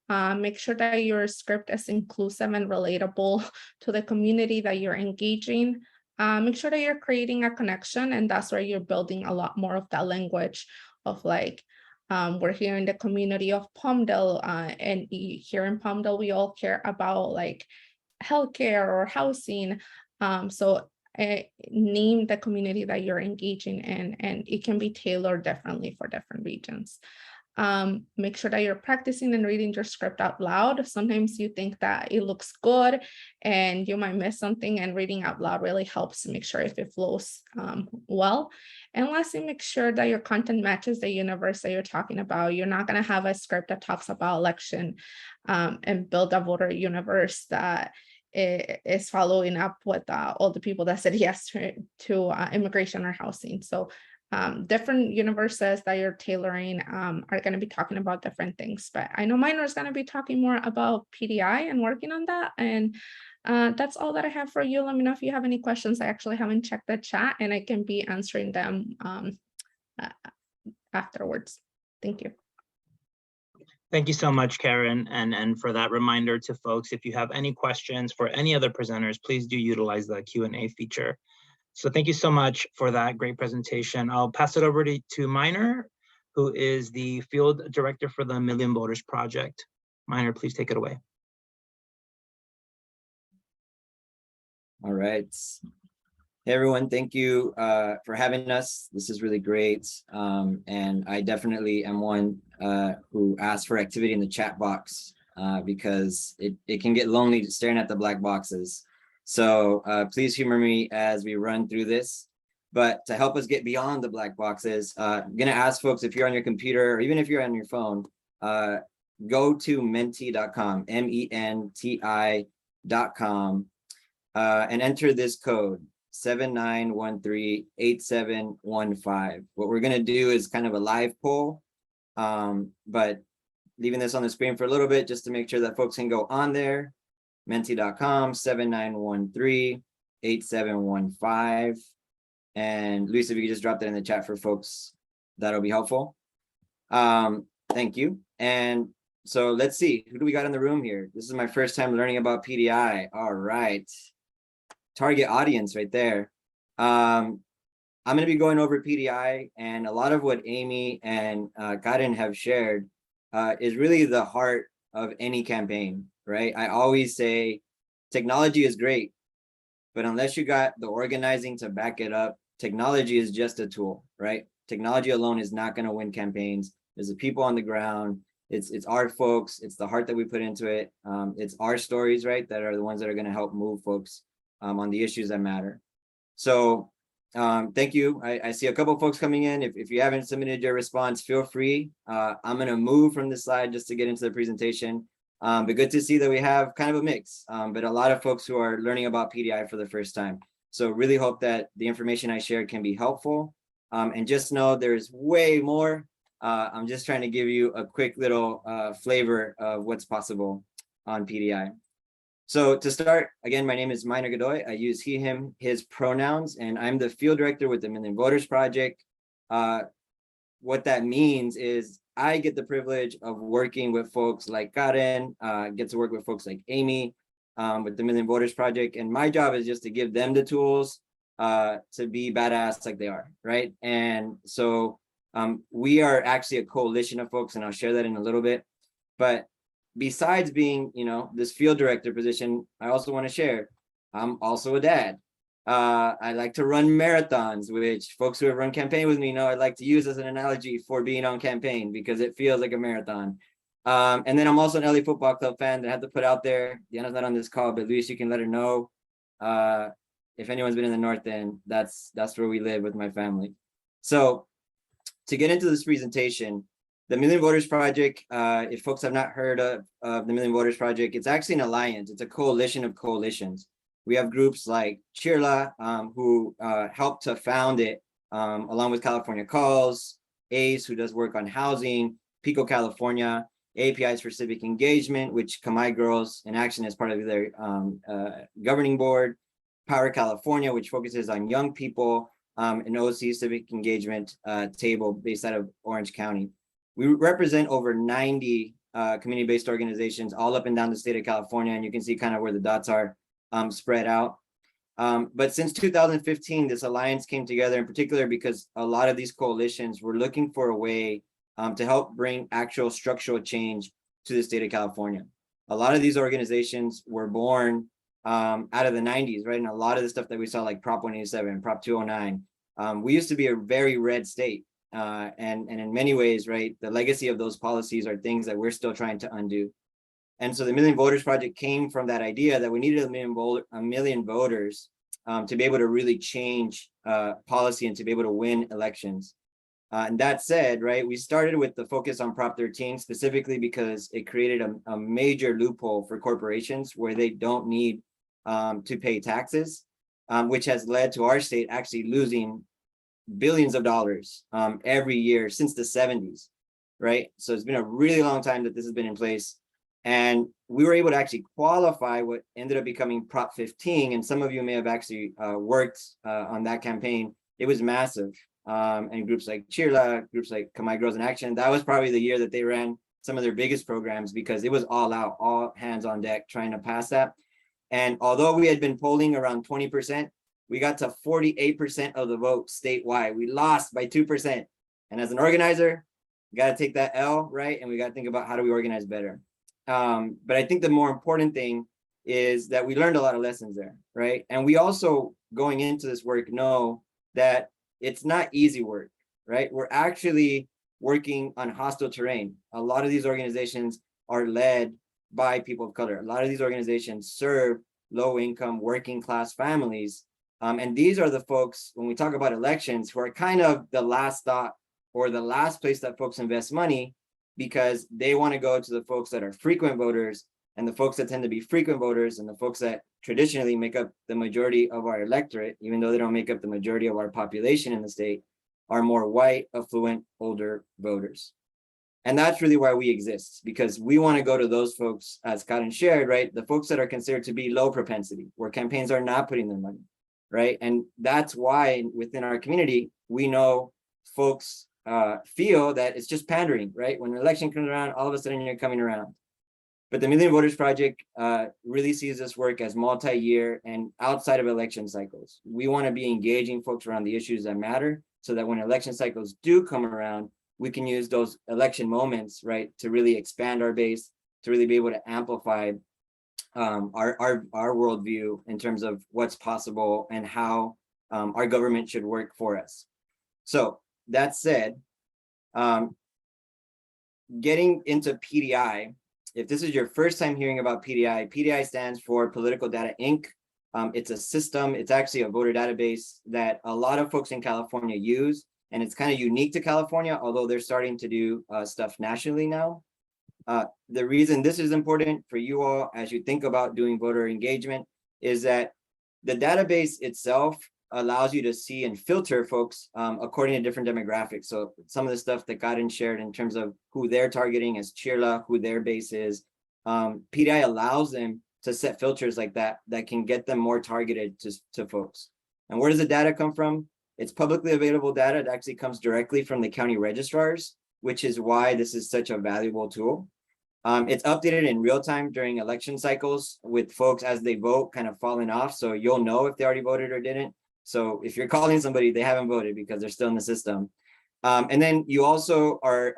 Make sure that your script is inclusive and relatable to the community that you're engaging. Make sure that you're creating a connection, and that's where you're building a lot more of that language of like, we're here in the community of Palmdale, and here in Palmdale, we all care about like healthcare or housing. So name the community that you're engaging in, and it can be tailored differently for different regions. Make sure that you're practicing and reading your script out loud. Sometimes you think that it looks good and you might miss something, and reading out loud really helps to make sure if it flows well. And lastly, make sure that your content matches the universe that you're talking about. You're not going to have a script that talks about election and build a voter universe that is following up with all the people that said yes to immigration or housing. So different universes that you're tailoring are going to be talking about different things, but I know Minor is going to be talking more about PDI and working on that. And that's all that I have for you. Let me know if you have any questions. I actually haven't checked the chat, and I can be answering them afterwards. Thank you. Thank you so much, Karen, and for that reminder to folks, if you have any questions for any other presenters, please do utilize the Q&A feature. So thank you so much for that great presentation. I'll pass it over to Minor, who is the field director for the Million Voters Project. Minor, please take it away. All right. Hey everyone, thank you for having us. This is really great. And I definitely am one who asks for activity in the chat box because it can get lonely staring at the black boxes. So please humor me as we run through this. But to help us get beyond the black boxes, I'm gonna ask folks, if you're on your computer or even if you're on your phone, go to menti.com, MENTI.com, and enter this code, 79138715. What we're gonna do is kind of a live poll, but leaving this on the screen for a little bit just to make sure that folks can go on there. Menti.com, 79138715. And Luis, if you could just drop that in the chat for folks, that'll be helpful. Thank you. And so let's see, who do we got in the room here? This is my first time learning about PDI. All right. Target audience right there. I'm going to be going over PDI, and a lot of what Amy and Karen have shared is really the heart of any campaign, right? I always say technology is great, but unless you got the organizing to back it up, technology is just a tool, right? Technology alone is not going to win campaigns. There's the people on the ground. It's our folks. It's the heart that we put into it. It's our stories, right, that are the ones that are going to help move folks on the issues that matter. So thank you. I see a couple of folks coming in. If you haven't submitted your response, feel free. I'm going to move from this slide just to get into the presentation. But good to see that we have kind of a mix, but a lot of folks who are learning about PDI for the first time. So really hope that the information I shared can be helpful. And just know there's way more. I'm just trying to give you a quick little flavor of what's possible on PDI. So to start, again, my name is Minor Godoy. I use he, him, his pronouns, and I'm the field director with the Million Voters Project. What that means is I get the privilege of working with folks like Karen, get to work with folks like Amy with the Million Voters Project. And my job is just to give them the tools to be badass like they are, right? And so we are actually a coalition of folks, and I'll share that in a little bit. But besides being, this field director position, I also want to share, I'm also a dad. I like to run marathons, which folks who have run campaign with me know I like to use as an analogy for being on campaign because it feels like a marathon. And then I'm also an LA Football Club fan that I have to put out there. Diana's not on this call, but Luis, you can let her know. if anyone's been in the North End, that's where we live with my family. So to get into this presentation, the Million Voters Project, if folks have not heard of the Million Voters Project, it's actually an alliance. It's a coalition of coalitions. We have groups like CHIRLA, who helped to found it, along with California Calls, ACE, who does work on housing, PICO California, APIs for Civic Engagement, which Khmer Girls in Action is part of their governing board, Power California, which focuses on young people, and OC Civic Engagement table based out of Orange County. We represent over 90 community-based organizations all up and down the state of California, and you can see kind of where the dots are spread out. But since 2015, this alliance came together in particular because a lot of these coalitions were looking for a way to help bring actual structural change to the state of California. A lot of these organizations were born out of the 90s, right? And a lot of the stuff that we saw, like Prop 187, Prop 209, we used to be a very red state. And in many ways, right, the legacy of those policies are things that we're still trying to undo. And so the Million Voters Project came from that idea that we needed a million voters to be able to really change policy and to be able to win elections. And that said, right, we started with the focus on Prop 13 specifically because it created a major loophole for corporations where they don't need to pay taxes, which has led to our state actually losing billions of dollars every year since the 70s, right? So it's been a really long time that this has been in place. And we were able to actually qualify what ended up becoming Prop 15. And some of you may have actually worked on that campaign. It was massive. And groups like CHIRLA, groups like Khmer Girls in Action, that was probably the year that they ran some of their biggest programs because it was all out, all hands on deck trying to pass that. And although we had been polling around 20%, we got to 48% of the vote statewide. We lost by 2%. And as an organizer, you got to take that L, right? And we got to think about how do we organize better. But I think the more important thing is that we learned a lot of lessons there, right? And we also, going into this work, know that it's not easy work, right? We're actually working on hostile terrain. A lot of these organizations are led by people of color. A lot of these organizations serve low-income, working-class families. And these are the folks, when we talk about elections, who are kind of the last stop or the last place that folks invest money because they want to go to the folks that are frequent voters, and the folks that tend to be frequent voters and the folks that traditionally make up the majority of our electorate, even though they don't make up the majority of our population in the state, are more white, affluent, older voters. And that's really why we exist, because we want to go to those folks, as Karen shared, right? The folks that are considered to be low propensity, where campaigns are not putting their money, right? And that's why within our community, we know folks feel that it's just pandering, right? When an election comes around, all of a sudden you're coming around. But the Million Voters Project really sees this work as multi-year and outside of election cycles. We want to be engaging folks around the issues that matter so that when election cycles do come around, we can use those election moments, right, to really expand our base, to really be able to amplify our worldview in terms of what's possible and how our government should work for us. So that said, getting into PDI, if this is your first time hearing about PDI, PDI stands for Political Data Inc. It's a system, it's actually a voter database that a lot of folks in California use, and it's kind of unique to California, although they're starting to do stuff nationally now. The reason this is important for you all as you think about doing voter engagement is that the database itself allows you to see and filter folks according to different demographics. So some of the stuff that Karen shared in terms of who they're targeting as CHIRLA, who their base is, PDI allows them to set filters like that can get them more targeted to folks. And where does the data come from? It's publicly available data. It actually comes directly from the county registrars, which is why this is such a valuable tool. It's updated in real time during election cycles with folks as they vote kind of falling off. So you'll know if they already voted or didn't. So if you're calling somebody, they haven't voted because they're still in the system. And then you also are,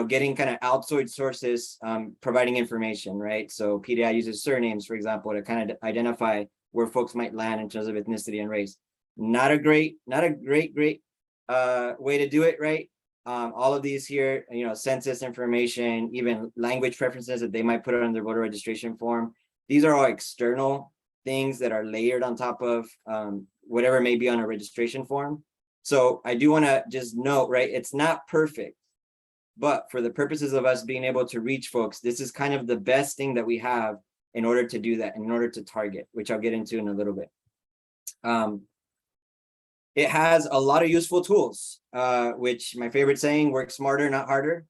getting kind of outsourced sources providing information, right? So PDI uses surnames, for example, to kind of identify where folks might land in terms of ethnicity and race. Not a great way to do it, right? All of these here, census information, even language preferences that they might put on their voter registration form. These are all external things that are layered on top of whatever may be on a registration form. So I do want to just note, right, it's not perfect, but for the purposes of us being able to reach folks, this is kind of the best thing that we have in order to do that, in order to target, which I'll get into in a little bit. It has a lot of useful tools, which my favorite saying, work smarter, not harder.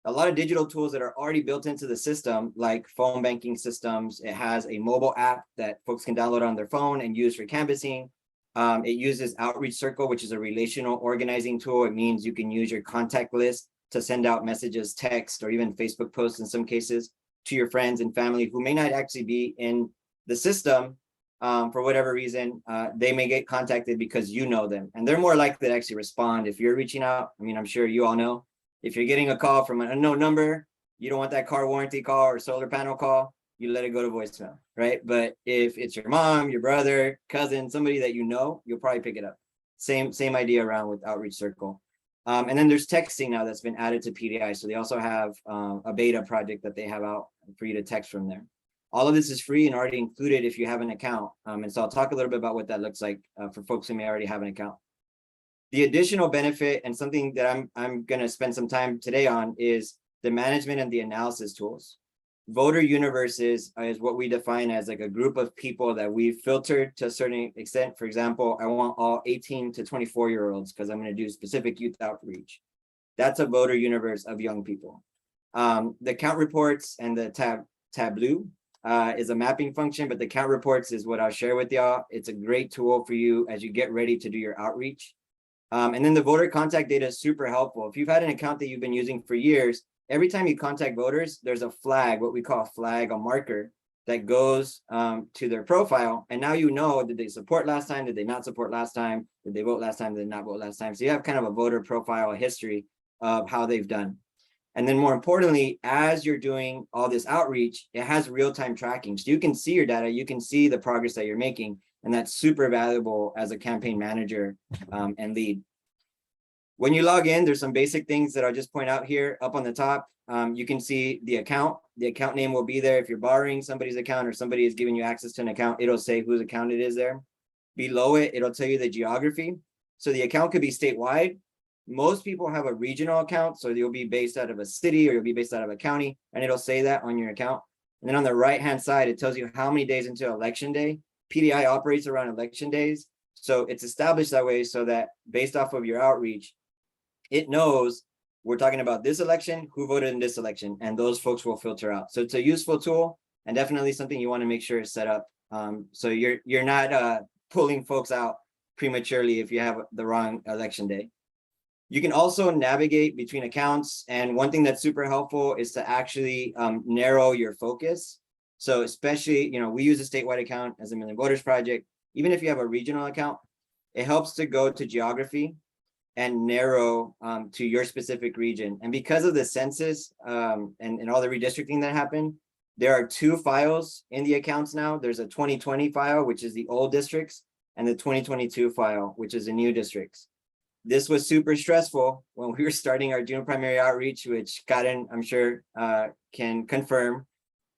A lot of digital tools that are already built into the system, like phone banking systems. It has a mobile app that folks can download on their phone and use for canvassing. It uses Outreach Circle, which is a relational organizing tool. It means you can use your contact list to send out messages, text, or even Facebook posts in some cases to your friends and family who may not actually be in the system for whatever reason. They may get contacted because you know them, and they're more likely to actually respond if you're reaching out. I mean, I'm sure you all know, if you're getting a call from an unknown number, you don't want that car warranty call or solar panel call, you let it go to voicemail, right? But if it's your mom, your brother, cousin, somebody that you know, you'll probably pick it up. Same idea around with Outreach Circle. And then there's texting now that's been added to PDI. So they also have a beta project that they have out for you to text from there. All of this is free and already included if you have an account. And so I'll talk a little bit about what that looks like for folks who may already have an account. The additional benefit, and something that I'm going to spend some time today on, is the management and the analysis tools. Voter universes is what we define as like a group of people that we've filtered to a certain extent. For example, I want all 18 to 24-year-olds because I'm going to do specific youth outreach. That's a voter universe of young people. The count reports and the tableau is a mapping function, but the count reports is what I'll share with y'all. It's a great tool for you as you get ready to do your outreach. And then the voter contact data is super helpful. If you've had an account that you've been using for years, every time you contact voters, there's a flag, what we call a flag, a marker that goes to their profile. And now you know, did they support last time? Did they not support last time? Did they vote last time? Did they not vote last time? So you have kind of a voter profile, a history of how they've done. And then more importantly, as you're doing all this outreach, it has real-time tracking. So you can see your data, you can see the progress that you're making. And that's super valuable as a campaign manager and lead. When you log in, there's some basic things that I'll just point out here. Up on the top, you can see the account. The account name will be there. If you're borrowing somebody's account or somebody is giving you access to an account, it'll say whose account it is there. Below it, it'll tell you the geography. So the account could be statewide. Most people have a regional account, so you'll be based out of a city or you'll be based out of a county, and it'll say that on your account. And then on the right-hand side, it tells you how many days into election day. PDI operates around election days. So it's established that way so that based off of your outreach, it knows we're talking about this election, who voted in this election, and those folks will filter out. So it's a useful tool and definitely something you want to make sure is set up. So you're not pulling folks out prematurely if you have the wrong election day. You can also navigate between accounts. And one thing that's super helpful is to actually narrow your focus. So especially, we use a statewide account as a Million Voters project. Even if you have a regional account, it helps to go to geography and narrow to your specific region. And because of the census and all the redistricting that happened, there are two files in the accounts now. There's a 2020 file, which is the old districts, and the 2022 file, which is the new districts. This was super stressful when we were starting our June primary outreach, which Karen, I'm sure, can confirm.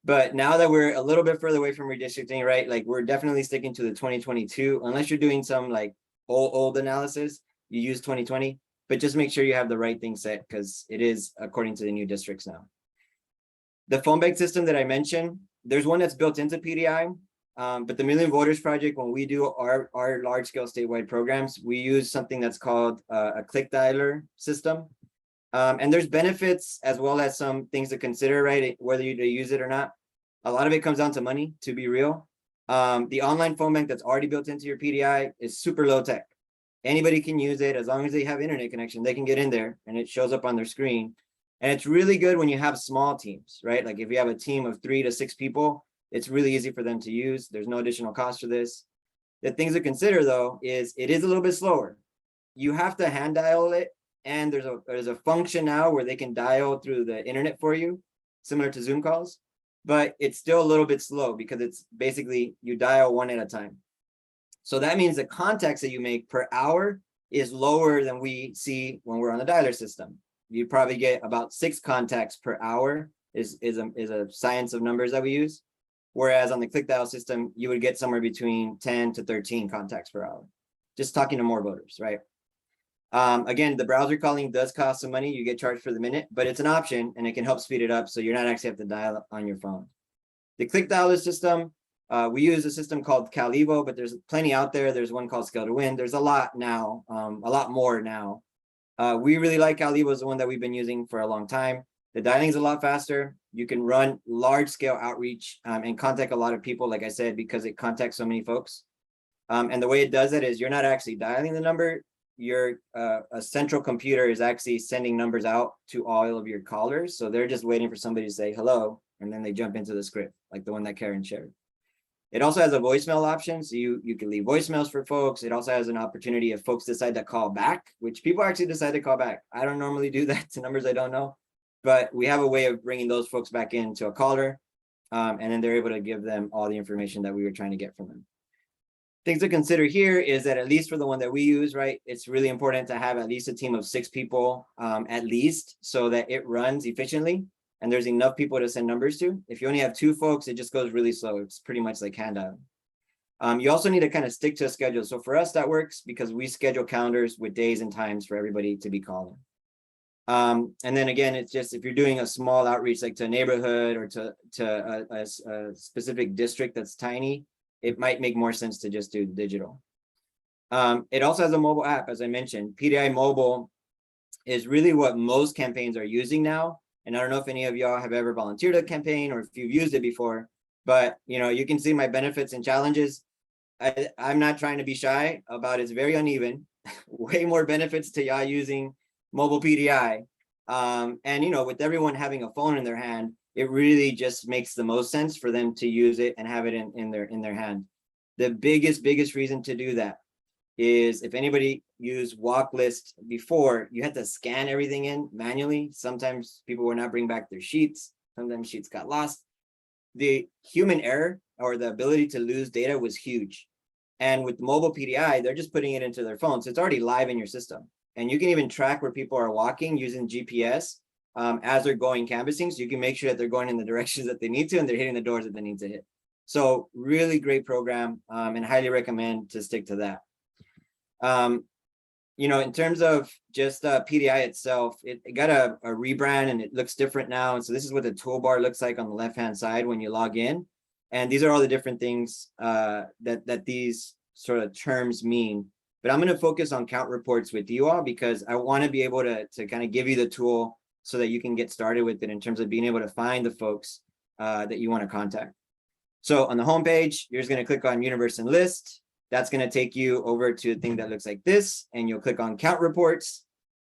But now that we're a little bit further away from redistricting, right? Like we're definitely sticking to the 2022, unless you're doing some like old analysis, you use 2020, but just make sure you have the right thing set because it is according to the new districts now. The phone bank system that I mentioned, there's one that's built into PDI, but the Million Voters Project, when we do our large scale statewide programs, we use something that's called a click dialer system. And there's benefits as well as some things to consider, right? Whether you use it or not. A lot of it comes down to money, to be real. The online phone bank that's already built into your PDI is super low tech. Anybody can use it as long as they have internet connection, they can get in there and it shows up on their screen. And it's really good when you have small teams, right? Like if you have a team of 3 to 6 people, it's really easy for them to use. There's no additional cost for this. The things to consider though, is it is a little bit slower. You have to hand dial it. And there's a function now where they can dial through the internet for you, similar to Zoom calls, but it's still a little bit slow because it's basically you dial one at a time. So that means the contacts that you make per hour is lower than we see when we're on the dialer system. You probably get about 6 contacts per hour is a science of numbers that we use. Whereas on the click dial system, you would get somewhere between 10 to 13 contacts per hour, just talking to more voters, right? Again, the browser calling does cost some money. You get charged for the minute, but it's an option and it can help speed it up. So you're not actually have to dial on your phone. The click dialer system, we use a system called CalEvo, but there's plenty out there. There's one called Scale to Win. There's a lot now, a lot more now. We really like CalEvo, is the one that we've been using for a long time. The dialing is a lot faster. You can run large scale outreach and contact a lot of people, like I said, because it contacts so many folks. And the way it does it is you're not actually dialing the number. A central computer is actually sending numbers out to all of your callers. So they're just waiting for somebody to say hello, and then they jump into the script, like the one that Karen shared. It also has a voicemail option, so you can leave voicemails for folks. It also has an opportunity if folks decide to call back, which people actually decide to call back. I don't normally do that to numbers I don't know, but we have a way of bringing those folks back into a caller, and then they're able to give them all the information that we were trying to get from them. Things to consider here is that at least for the one that we use, right, it's really important to have at least a team of 6 people at least, so that it runs efficiently and there's enough people to send numbers to. If you only have 2 folks, it just goes really slow. It's pretty much like handout. You also need to kind of stick to a schedule. So for us, that works because we schedule calendars with days and times for everybody to be calling. And then again, it's just if you're doing a small outreach, like to a neighborhood or to a specific district that's tiny, it might make more sense to just do digital. It also has a mobile app, as I mentioned. PDI Mobile is really what most campaigns are using now. And I don't know if any of y'all have ever volunteered a campaign or if you've used it before, but you can see my benefits and challenges. I'm not trying to be shy about it's very uneven. Way more benefits to y'all using mobile PDI. And with everyone having a phone in their hand, it really just makes the most sense for them to use it and have it in their hand. The biggest reason to do that is if anybody used walk list before, you had to scan everything in manually. Sometimes people would not bring back their sheets. Sometimes sheets got lost. The human error or the ability to lose data was huge. And with mobile PDI, they're just putting it into their phone. So it's already live in your system. And you can even track where people are walking using GPS as they're going canvassing. So you can make sure that they're going in the directions that they need to and they're hitting the doors that they need to hit. So really great program and highly recommend to stick to that. In terms of just PDI itself, it got a rebrand and it looks different now. And so this is what the toolbar looks like on the left-hand side when you log in. And these are all the different things that these sort of terms mean. But I'm going to focus on count reports with you all because I want to be able to kind of give you the tool so that you can get started with it in terms of being able to find the folks that you want to contact. So on the homepage, you're just going to click on Universe and List. That's going to take you over to a thing that looks like this, and you'll click on Count Reports.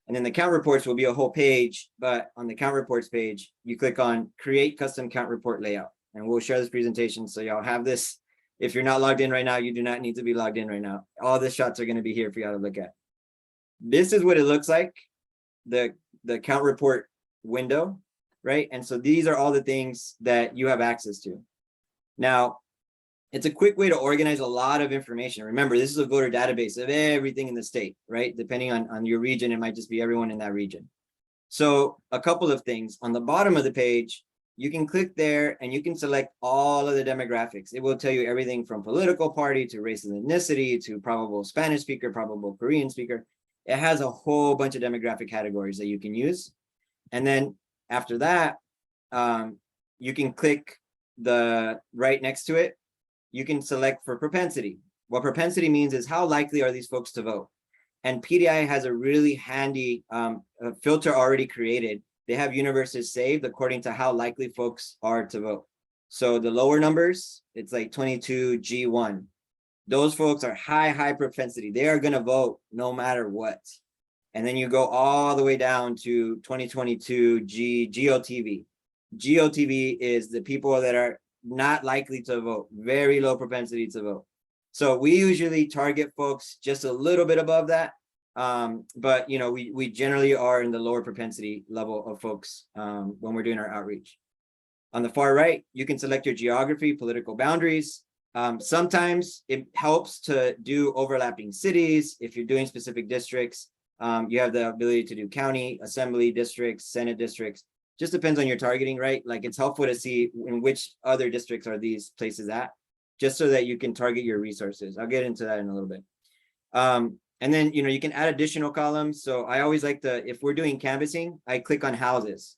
And then the Count Reports will be a whole page, but on the Count Reports page, you click on Create Custom Count Report Layout. And we'll share this presentation so y'all have this. If you're not logged in right now, you do not need to be logged in right now. All the shots are going to be here for y'all to look at. This is what it looks like, the Count Report window, right? And so these are all the things that you have access to. Now, it's a quick way to organize a lot of information. Remember, this is a voter database of everything in the state, right? Depending on your region, it might just be everyone in that region. So a couple of things. On the bottom of the page, you can click there and you can select all of the demographics. It will tell you everything from political party to race and ethnicity to probable Spanish speaker, probable Korean speaker. It has a whole bunch of demographic categories that you can use. And then after that, you can click the right next to it. You can select for propensity. What propensity means is how likely are these folks to vote? And PDI has a really handy filter already created. They have universes saved according to how likely folks are to vote. So the lower numbers, it's like 22 G1. Those folks are high propensity. They are going to vote no matter what. And then you go all the way down to 2022 GOTV. GOTV is the people that are not likely to vote, very low propensity to vote. So we usually target folks just a little bit above that. But we generally are in the lower propensity level of folks when we're doing our outreach. On the far right, you can select your geography, political boundaries. Sometimes it helps to do overlapping cities. If you're doing specific districts, you have the ability to do county, assembly districts, Senate districts. just depends on your targeting, right? Like it's helpful to see in which other districts are these places at, just so that you can target your resources. I'll get into that in a little bit. And then, you can add additional columns. So I always like to, if we're doing canvassing, I click on houses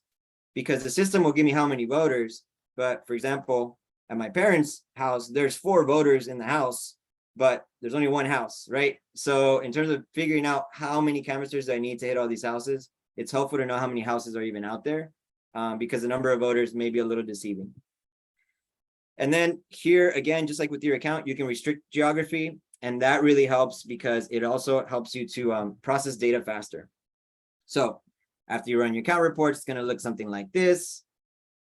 because the system will give me how many voters. But for example, at my parents' house, there's 4 voters in the house, but there's only 1 house, right? So in terms of figuring out how many canvassers I need to hit all these houses, it's helpful to know how many houses are even out there, because the number of voters may be a little deceiving. And then here again, just like with your account, you can restrict geography, and that really helps because it also helps you to process data faster. So after you run your account report, it's going to look something like this.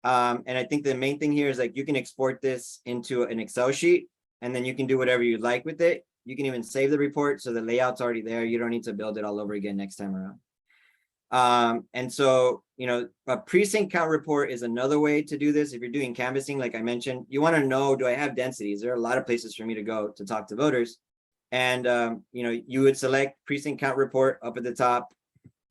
And I think the main thing here is like you can export this into an Excel sheet, and then you can do whatever you like with it. You can even save the report so the layout's already there. You don't need to build it all over again next time around. And so, a precinct count report is another way to do this. If you're doing canvassing, like I mentioned, you want to know, do I have densities? There are a lot of places for me to go to talk to voters. And, you would select precinct count report up at the top,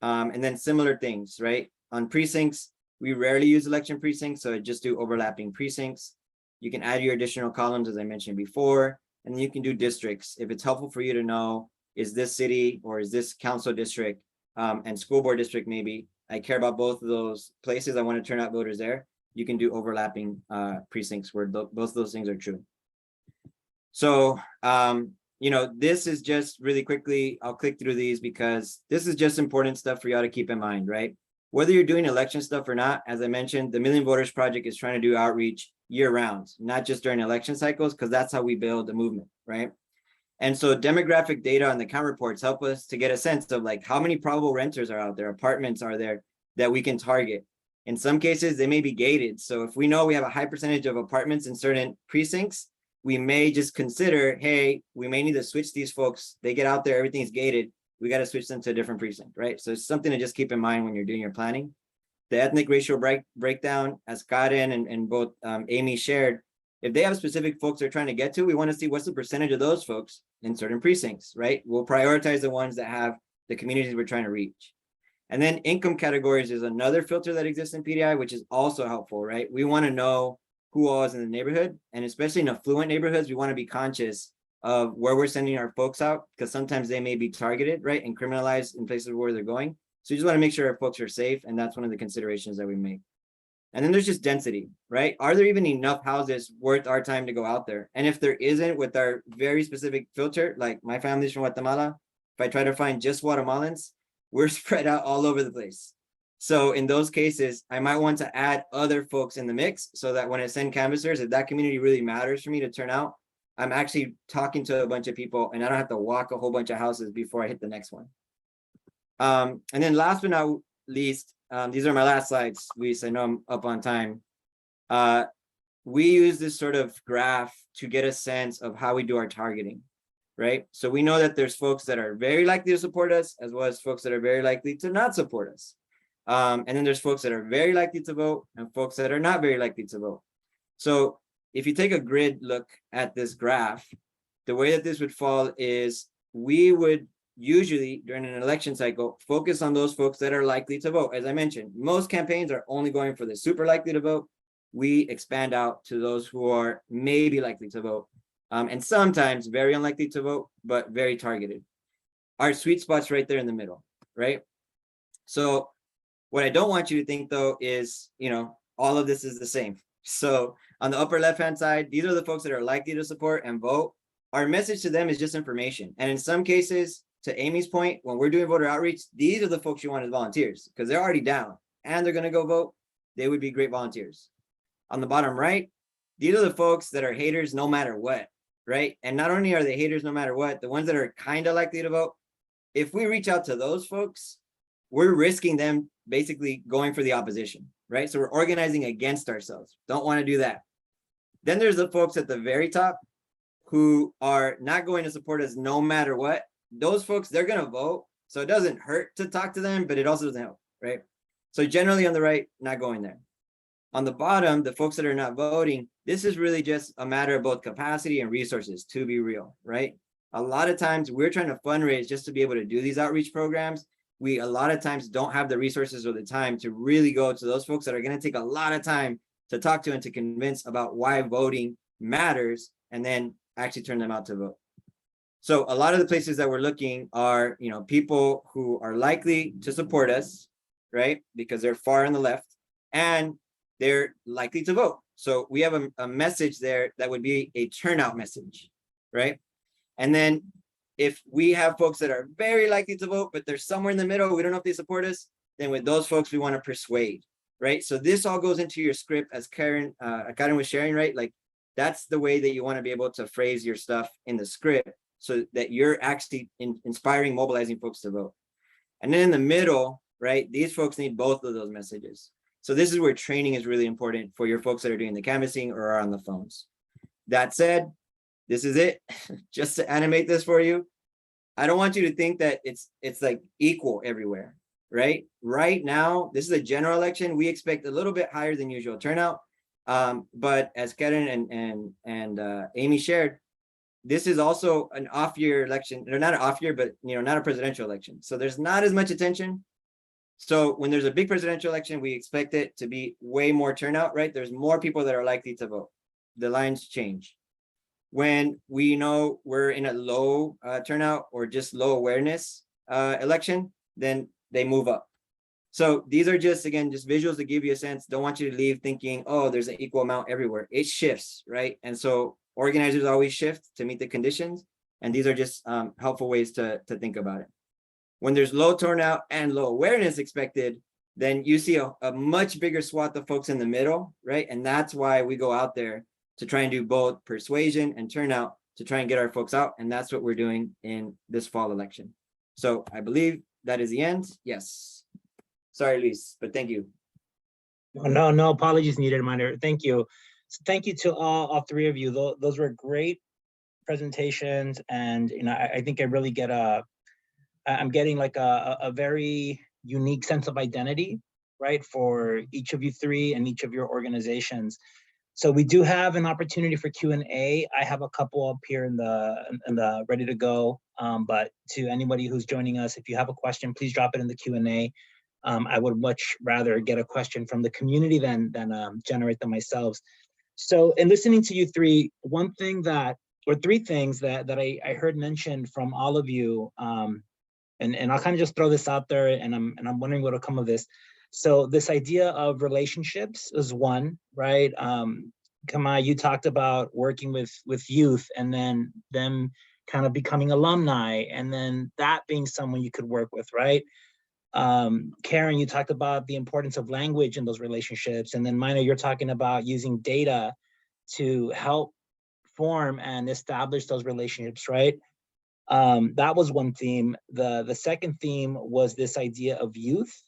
and then similar things, right? On precincts, we rarely use election precincts, so I just do overlapping precincts. You can add your additional columns, as I mentioned before, and then you can do districts. If it's helpful for you to know, is this city or is this council district and school board district, maybe I care about both of those places, I want to turn out voters there, you can do overlapping precincts where both of those things are true. So, this is just really quickly, I'll click through these because this is just important stuff for y'all to keep in mind, right? Whether you're doing election stuff or not, as I mentioned, the Million Voters Project is trying to do outreach year round, not just during election cycles, because that's how we build a movement, right? And so demographic data on the count reports help us to get a sense of like how many probable renters are out there, apartments are there that we can target. In some cases, they may be gated. So if we know we have a high percentage of apartments in certain precincts, we may just consider, hey, we may need to switch these folks. They get out there, everything's gated. We got to switch them to a different precinct, right? So it's something to just keep in mind when you're doing your planning. The ethnic racial breakdown, as Karen and both Amy shared, if they have specific folks they're trying to get to, we want to see what's the percentage of those folks in certain precincts, right? We'll prioritize the ones that have the communities we're trying to reach. And then income categories is another filter that exists in PDI, which is also helpful, right? We want to know who all is in the neighborhood, and especially in affluent neighborhoods, we want to be conscious of where we're sending our folks out, because sometimes they may be targeted, right, and criminalized in places where they're going. So you just want to make sure our folks are safe, and that's one of the considerations that we make. And then there's just density, right? Are there even enough houses worth our time to go out there? And if there isn't, with our very specific filter, like my family's from Guatemala, if I try to find just Guatemalans, we're spread out all over the place. So in those cases, I might want to add other folks in the mix so that when I send canvassers, if that community really matters for me to turn out, I'm actually talking to a bunch of people and I don't have to walk a whole bunch of houses before I hit the next one. And then last but not least, these are my last slides, Luis, I know I'm up on time. We use this sort of graph to get a sense of how we do our targeting, right? So we know that there's folks that are very likely to support us, as well as folks that are very likely to not support us. And then there's folks that are very likely to vote and folks that are not very likely to vote. So if you take a grid look at this graph, the way that this would fall is we would usually during an election cycle focus on those folks that are likely to vote. As I mentioned, most campaigns are only going for the super likely to vote. We expand out to those who are maybe likely to vote, and sometimes very unlikely to vote, but very targeted. Our sweet spot's right there in the middle, right? So what I don't want you to think though is, all of this is the same. So on the upper left-hand side, these are the folks that are likely to support and vote. Our message to them is just information. And in some cases, to Amy's point, when we're doing voter outreach, these are the folks you want as volunteers because they're already down and they're going to go vote. They would be great volunteers. On the bottom right, these are the folks that are haters no matter what, right? And not only are they haters no matter what, the ones that are kind of likely to vote, if we reach out to those folks, we're risking them basically going for the opposition, right? So we're organizing against ourselves. Don't want to do that. Then there's the folks at the very top who are not going to support us no matter what. Those folks, they're going to vote. So it doesn't hurt to talk to them, but it also doesn't help, right? So generally on the right, not going there. On the bottom, the folks that are not voting, this is really just a matter of both capacity and resources, to be real, right? A lot of times we're trying to fundraise just to be able to do these outreach programs. we a lot of times don't have the resources or the time to really go to those folks that are going to take a lot of time to talk to and to convince about why voting matters, and then actually turn them out to vote. So a lot of the places that we're looking are, you know, people who are likely to support us, right? Because they're far on the left and they're likely to vote. So we have a message there that would be a turnout message, right? And then if we have folks that are very likely to vote, but they're somewhere in the middle, we don't know if they support us, then with those folks, we want to persuade, right? So this all goes into your script, as Karen was sharing, right? Like that's the way that you want to be able to phrase your stuff in the script, so that you're actually inspiring, mobilizing folks to vote. And then in the middle, right, these folks need both of those messages. So this is where training is really important for your folks that are doing the canvassing or are on the phones. That said, this is it. Just to animate this for you, I don't want you to think that it's like equal everywhere, right? Right now, this is a general election. We expect a little bit higher than usual turnout. But as Karen and Amy shared, this is also an off-year election, or not an off-year, but not a presidential election. So there's not as much attention. So when there's a big presidential election, we expect it to be way more turnout, right? There's more people that are likely to vote. The lines change. When we know we're in a low turnout or just low awareness election, then they move up. So these are just, again, just visuals to give you a sense. Don't want you to leave thinking, oh, there's an equal amount everywhere. It shifts, right? And so organizers always shift to meet the conditions. And these are just helpful ways to think about it. When there's low turnout and low awareness expected, then you see a much bigger swath of folks in the middle, right? And that's why we go out there to try and do both persuasion and turnout to try and get our folks out. And that's what we're doing in this fall election. So I believe that is the end. Yes. Sorry, Luis, but thank you. No apologies needed, Minor. Thank you. So thank you to all three of you. Those were great presentations, and I think I really get I'm getting like a very unique sense of identity, right, for each of you three and each of your organizations. So we do have an opportunity for Q&A. I have a couple up here in the ready to go. But to anybody who's joining us, if you have a question, please drop it in the Q&A. I would much rather get a question from the community than generate them myself. So in listening to you three, three things that I heard mentioned from all of you, and I'll kind of just throw this out there, and I'm wondering what'll come of this. So this idea of relationships is one, right? Khmer, you talked about working with youth and then them kind of becoming alumni, and then that being someone you could work with, right? Karen, you talked about the importance of language in those relationships, and then Minor, you're talking about using data to help form and establish those relationships, right? That was one theme. The second theme was this idea of youth.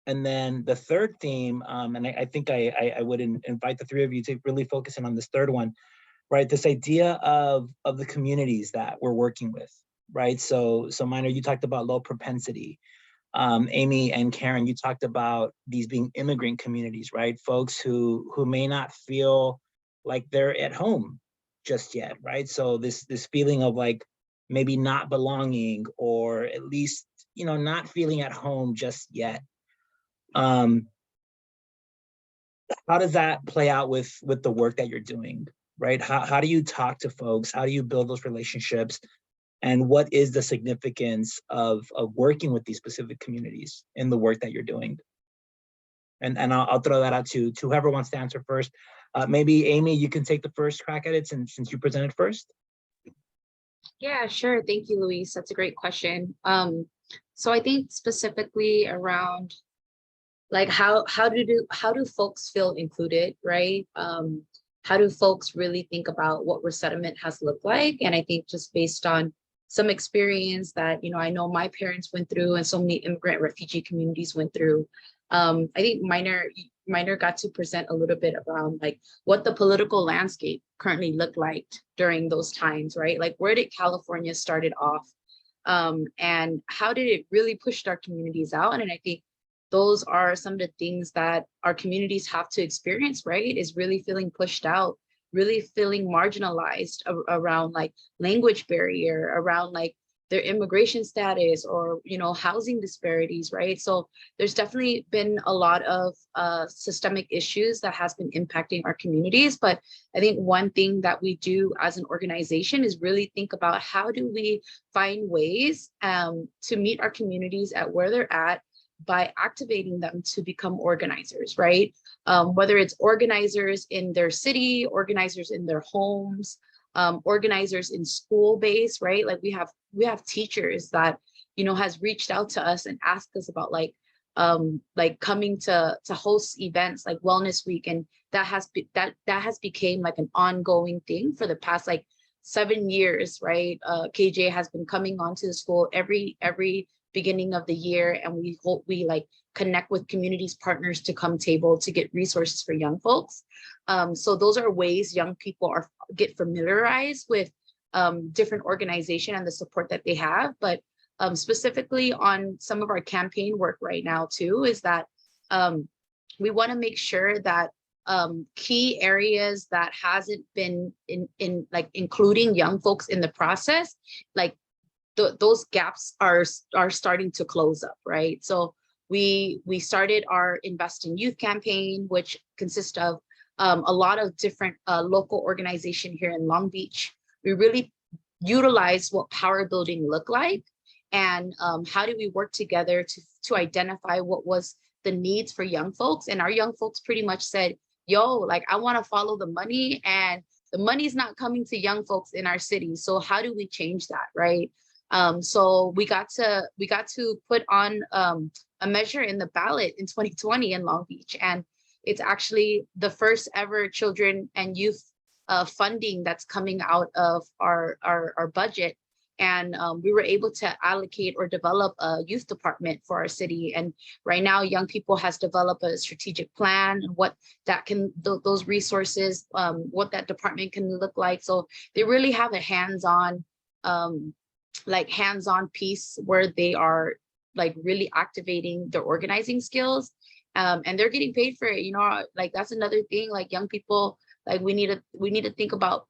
And then the third theme, and I think I would invite the three of you to really focus in on this third one, right? This idea of the communities that we're working with, right? So Minor, you talked about low propensity. Amy and Karen, you talked about these being immigrant communities, right? Folks who may not feel like they're at home just yet, right? So this feeling of like maybe not belonging, or at least, not feeling at home just yet. How does that play out with the work that you're doing, right? How do you talk to folks? How do you build those relationships? And what is the significance of working with these specific communities in the work that you're doing? And I'll throw that out to whoever wants to answer first. Maybe Amy, you can take the first crack at it since you presented first. Yeah, sure. Thank you, Luis. That's a great question. So I think specifically around like how do folks feel included, right? How do folks really think about what resettlement has looked like? And I think just based on some experience that I know my parents went through and so many immigrant refugee communities went through. I think Minor got to present a little bit around like what the political landscape currently looked like during those times, right? Like where did California started off, and how did it really push our communities out? And I think those are some of the things that our communities have to experience, right? Is really feeling pushed out, really feeling marginalized around like language barrier, around like their immigration status or, housing disparities, right? So there's definitely been a lot of systemic issues that has been impacting our communities. But I think one thing that we do as an organization is really think about how do we find ways to meet our communities at where they're at by activating them to become organizers, right? Whether it's organizers in their city, organizers in their homes, organizers in school base, right? Like we have teachers that, has reached out to us and asked us about like coming to host events like Wellness Week. And that has became like an ongoing thing for the past like 7 years, right? KJ has been coming onto the school every beginning of the year, and we like connect with communities partners to come table to get resources for young folks. So those are ways young people get familiarized with different organization and the support that they have. But specifically on some of our campaign work right now too, is that we want to make sure that key areas that hasn't been in like including young folks in the process, like those gaps are starting to close up, right? So we started our Invest in Youth campaign, which consists of a lot of different local organization here in Long Beach. We really utilize what power building look like, and how do we work together to identify what was the needs for young folks. And our young folks pretty much said, yo, like I want to follow the money, and the money's not coming to young folks in our city. So how do we change that, right? So we got to put on a measure in the ballot in 2020 in Long Beach, and it's actually the first ever children and youth funding that's coming out of our budget. And we were able to allocate or develop a youth department for our city. And right now, Young People has developed a strategic plan and what that can, those resources, what that department can look like. So they really have a hands-on piece where they are like really activating their organizing skills, and they're getting paid for it. Like that's another thing. Like young people, like we need to think about.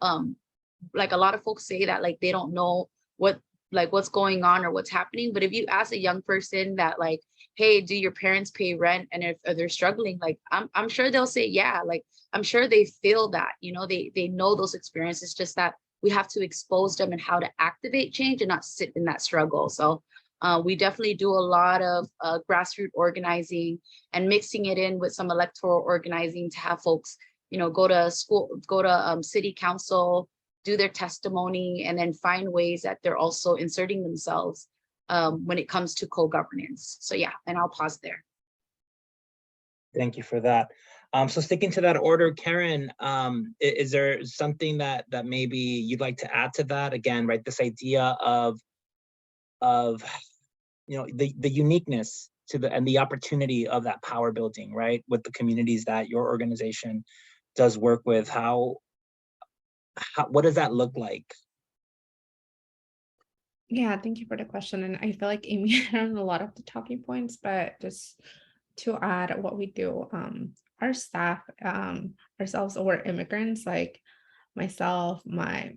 Like a lot of folks say that like they don't know what's going on or what's happening. But if you ask a young person that like, hey, do your parents pay rent? And if they're struggling, like I'm sure they'll say yeah. Like I'm sure they feel that. They know those experiences. Just that we have to expose them and how to activate change and not sit in that struggle. So we definitely do a lot of grassroots organizing and mixing it in with some electoral organizing to have folks, go to school, go to city council, do their testimony, and then find ways that they're also inserting themselves when it comes to co-governance. So yeah, and I'll pause there. Thank you for that. So sticking to that order, Karen, is there something that maybe you'd like to add to that? Again, right, this idea of the uniqueness and the opportunity of that power building, right, with the communities that your organization does work with. What does that look like? Yeah, thank you for the question. And I feel like Amy hit on a lot of the talking points, but just to add what we do, our staff, ourselves, we're immigrants, like myself, my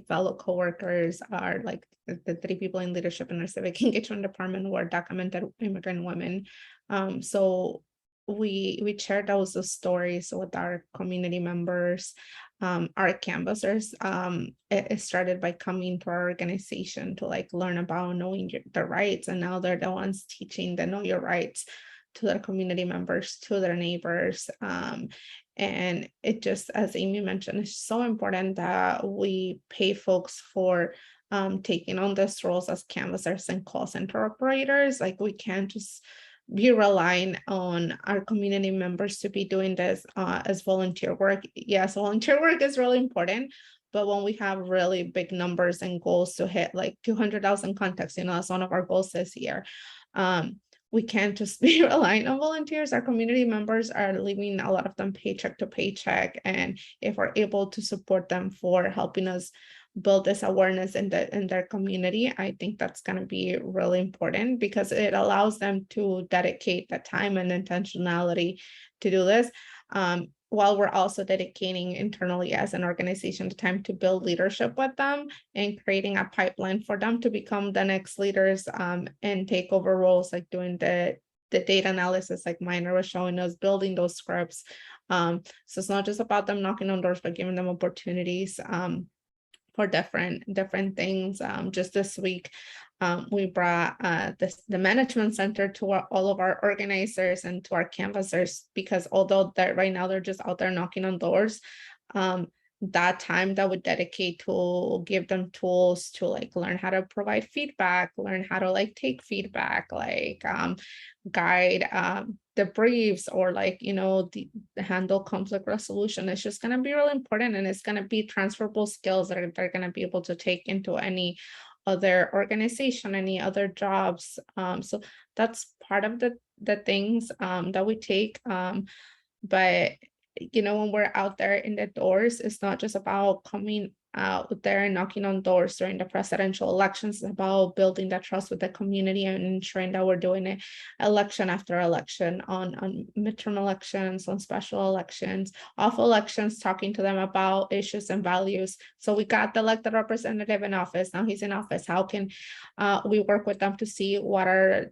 fellow coworkers are like the 3 people in leadership in our civic engagement department who are documented immigrant women. So we share those stories with our community members, our canvassers. It started by coming to our organization to like learn about knowing their rights, and now they're the ones teaching the know your rights to their community members, to their neighbors. And it just, as Amy mentioned, it's so important that we pay folks for taking on these roles as canvassers and call center operators. Like we can't just be relying on our community members to be doing this as volunteer work. Yes, volunteer work is really important, but when we have really big numbers and goals to hit, like 200,000 contacts, that's one of our goals this year. We can't just be relying on volunteers. Our community members are living, a lot of them, paycheck to paycheck. And if we're able to support them for helping us build this awareness in their community, I think that's going to be really important, because it allows them to dedicate the time and intentionality to do this. while we're also dedicating internally as an organization the time to build leadership with them and creating a pipeline for them to become the next leaders and take over roles like doing the data analysis like Minor was showing us, building those scripts. So it's not just about them knocking on doors, but giving them opportunities for different things. Just this week, we brought the management center to all of our organizers and to our canvassers, because although that right now they're just out there knocking on doors, that time that we dedicate to give them tools to like learn how to provide feedback, learn how to like take feedback, like guide the briefs, or like, you know, the handle conflict resolution. It's just going to be really important, and it's going to be transferable skills that they're going to be able to take into any other organization, any other jobs. So that's part of the things that we take. But you know, when we're out there in the doors, it's not just about coming out there and knocking on doors during the presidential elections. It's about building that trust with the community and ensuring that we're doing it election after election, on midterm elections, on special elections, off elections, talking to them about issues and values. So we got the elected representative in office. Now he's in office. How can we work with them to see what are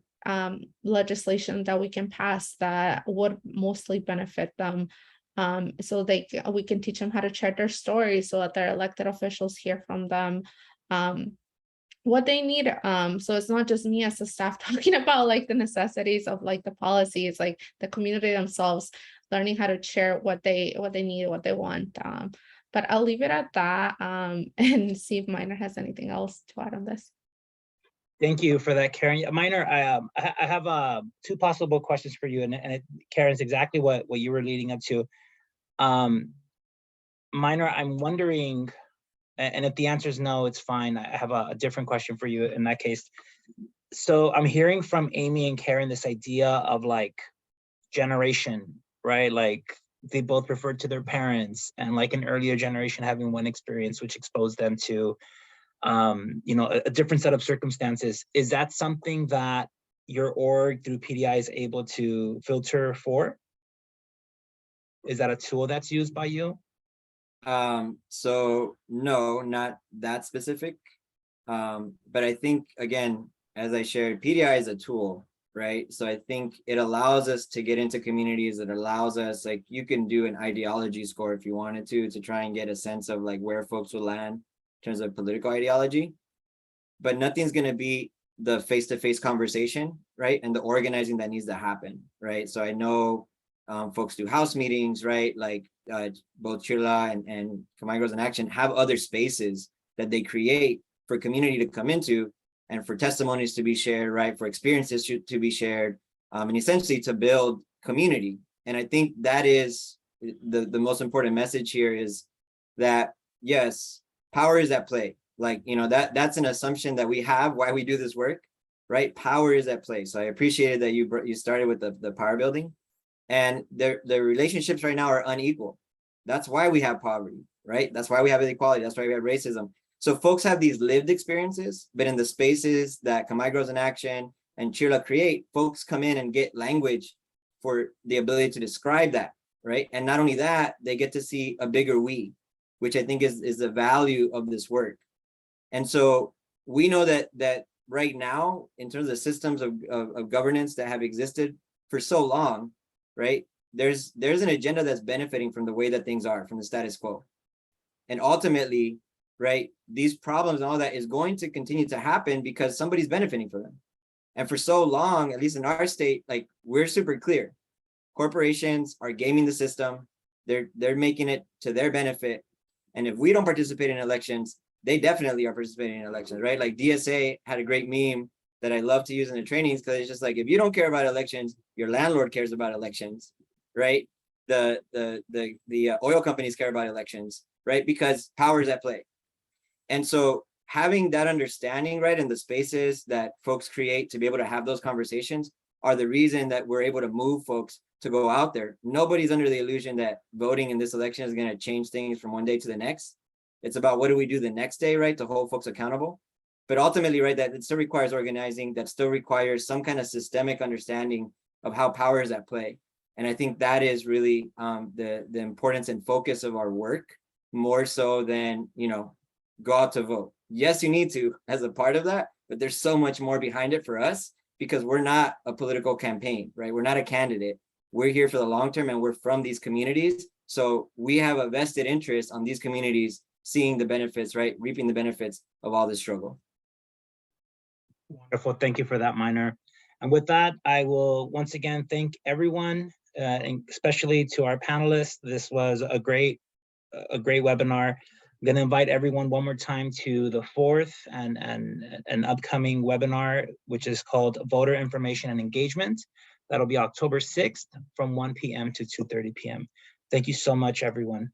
legislation that we can pass that would mostly benefit them, so we can teach them how to share their stories so that their elected officials hear from them what they need. So it's not just me as a staff talking about like the necessities of like the policies, like the community themselves learning how to share what they need, what they want. But I'll leave it at that and see if Minor has anything else to add on this. Thank you for that, Karen. Minor, I have two possible questions for you, and Karen's exactly what you were leading up to. Minor, I'm wondering, and if the answer is no, it's fine. I have a different question for you in that case. So I'm hearing from Amy and Karen this idea of like generation, right? Like they both referred to their parents, and like an earlier generation having one experience which exposed them to you know, a different set of circumstances. Is that something that your org through PDI is able to filter for? Is that a tool that's used by you? So no, not that specific. But I think, again, as I shared, PDI is a tool, right? So I think it allows us to get into communities. It allows us, like, you can do an ideology score if you wanted to try and get a sense of like where folks will land in terms of political ideology, but nothing's going to be the face-to-face conversation, right? And the organizing that needs to happen, right? So I know folks do house meetings, right? Like both CHIRLA and Khmer Girls in Action have other spaces that they create for community to come into and for testimonies to be shared, right? For experiences to be shared, and essentially to build community. And I think that is the most important message here, is that, yes, power is at play. Like, you know, that's an assumption that we have why we do this work, right? Power is at play. So I appreciated that you started with the power building, and the relationships right now are unequal. That's why we have poverty, right? That's why we have inequality. That's why we have racism. So folks have these lived experiences, but in the spaces that Khmer Girls in Action and CHIRLA create, folks come in and get language for the ability to describe that, right? And not only that, they get to see a bigger we, which I think is the value of this work. And so we know that right now, in terms of systems of governance that have existed for so long, right, there's an agenda that's benefiting from the way that things are, from the status quo. And ultimately, right, these problems and all that is going to continue to happen because somebody's benefiting from them. And for so long, at least in our state, like, we're super clear. Corporations are gaming the system. They're making it to their benefit. And if we don't participate in elections, they definitely are participating in elections, right? Like DSA had a great meme that I love to use in the trainings, because it's just like, if you don't care about elections, your landlord cares about elections, right? The oil companies care about elections, right? Because power is at play. And so having that understanding, right, in the spaces that folks create to be able to have those conversations are the reason that we're able to move folks to go out there. Nobody's under the illusion that voting in this election is going to change things from one day to the next. It's about what do we do the next day, right, to hold folks accountable. But ultimately, right, that it still requires organizing, that still requires some kind of systemic understanding of how power is at play. And I think that is really the importance and focus of our work, more so than, you know, go out to vote. Yes, you need to as a part of that, but there's so much more behind it for us, because we're not a political campaign, right? We're not a candidate. We're here for the long term, and we're from these communities. So we have a vested interest on these communities seeing the benefits, right? Reaping the benefits of all this struggle. Wonderful. Thank you for that, Minor. And with that, I will once again thank everyone, and especially to our panelists. This was a great webinar. I'm going to invite everyone one more time to the fourth and an upcoming webinar, which is called Voter Information and Engagement. That'll be October 6th from 1 p.m. to 2:30 p.m. Thank you so much, everyone.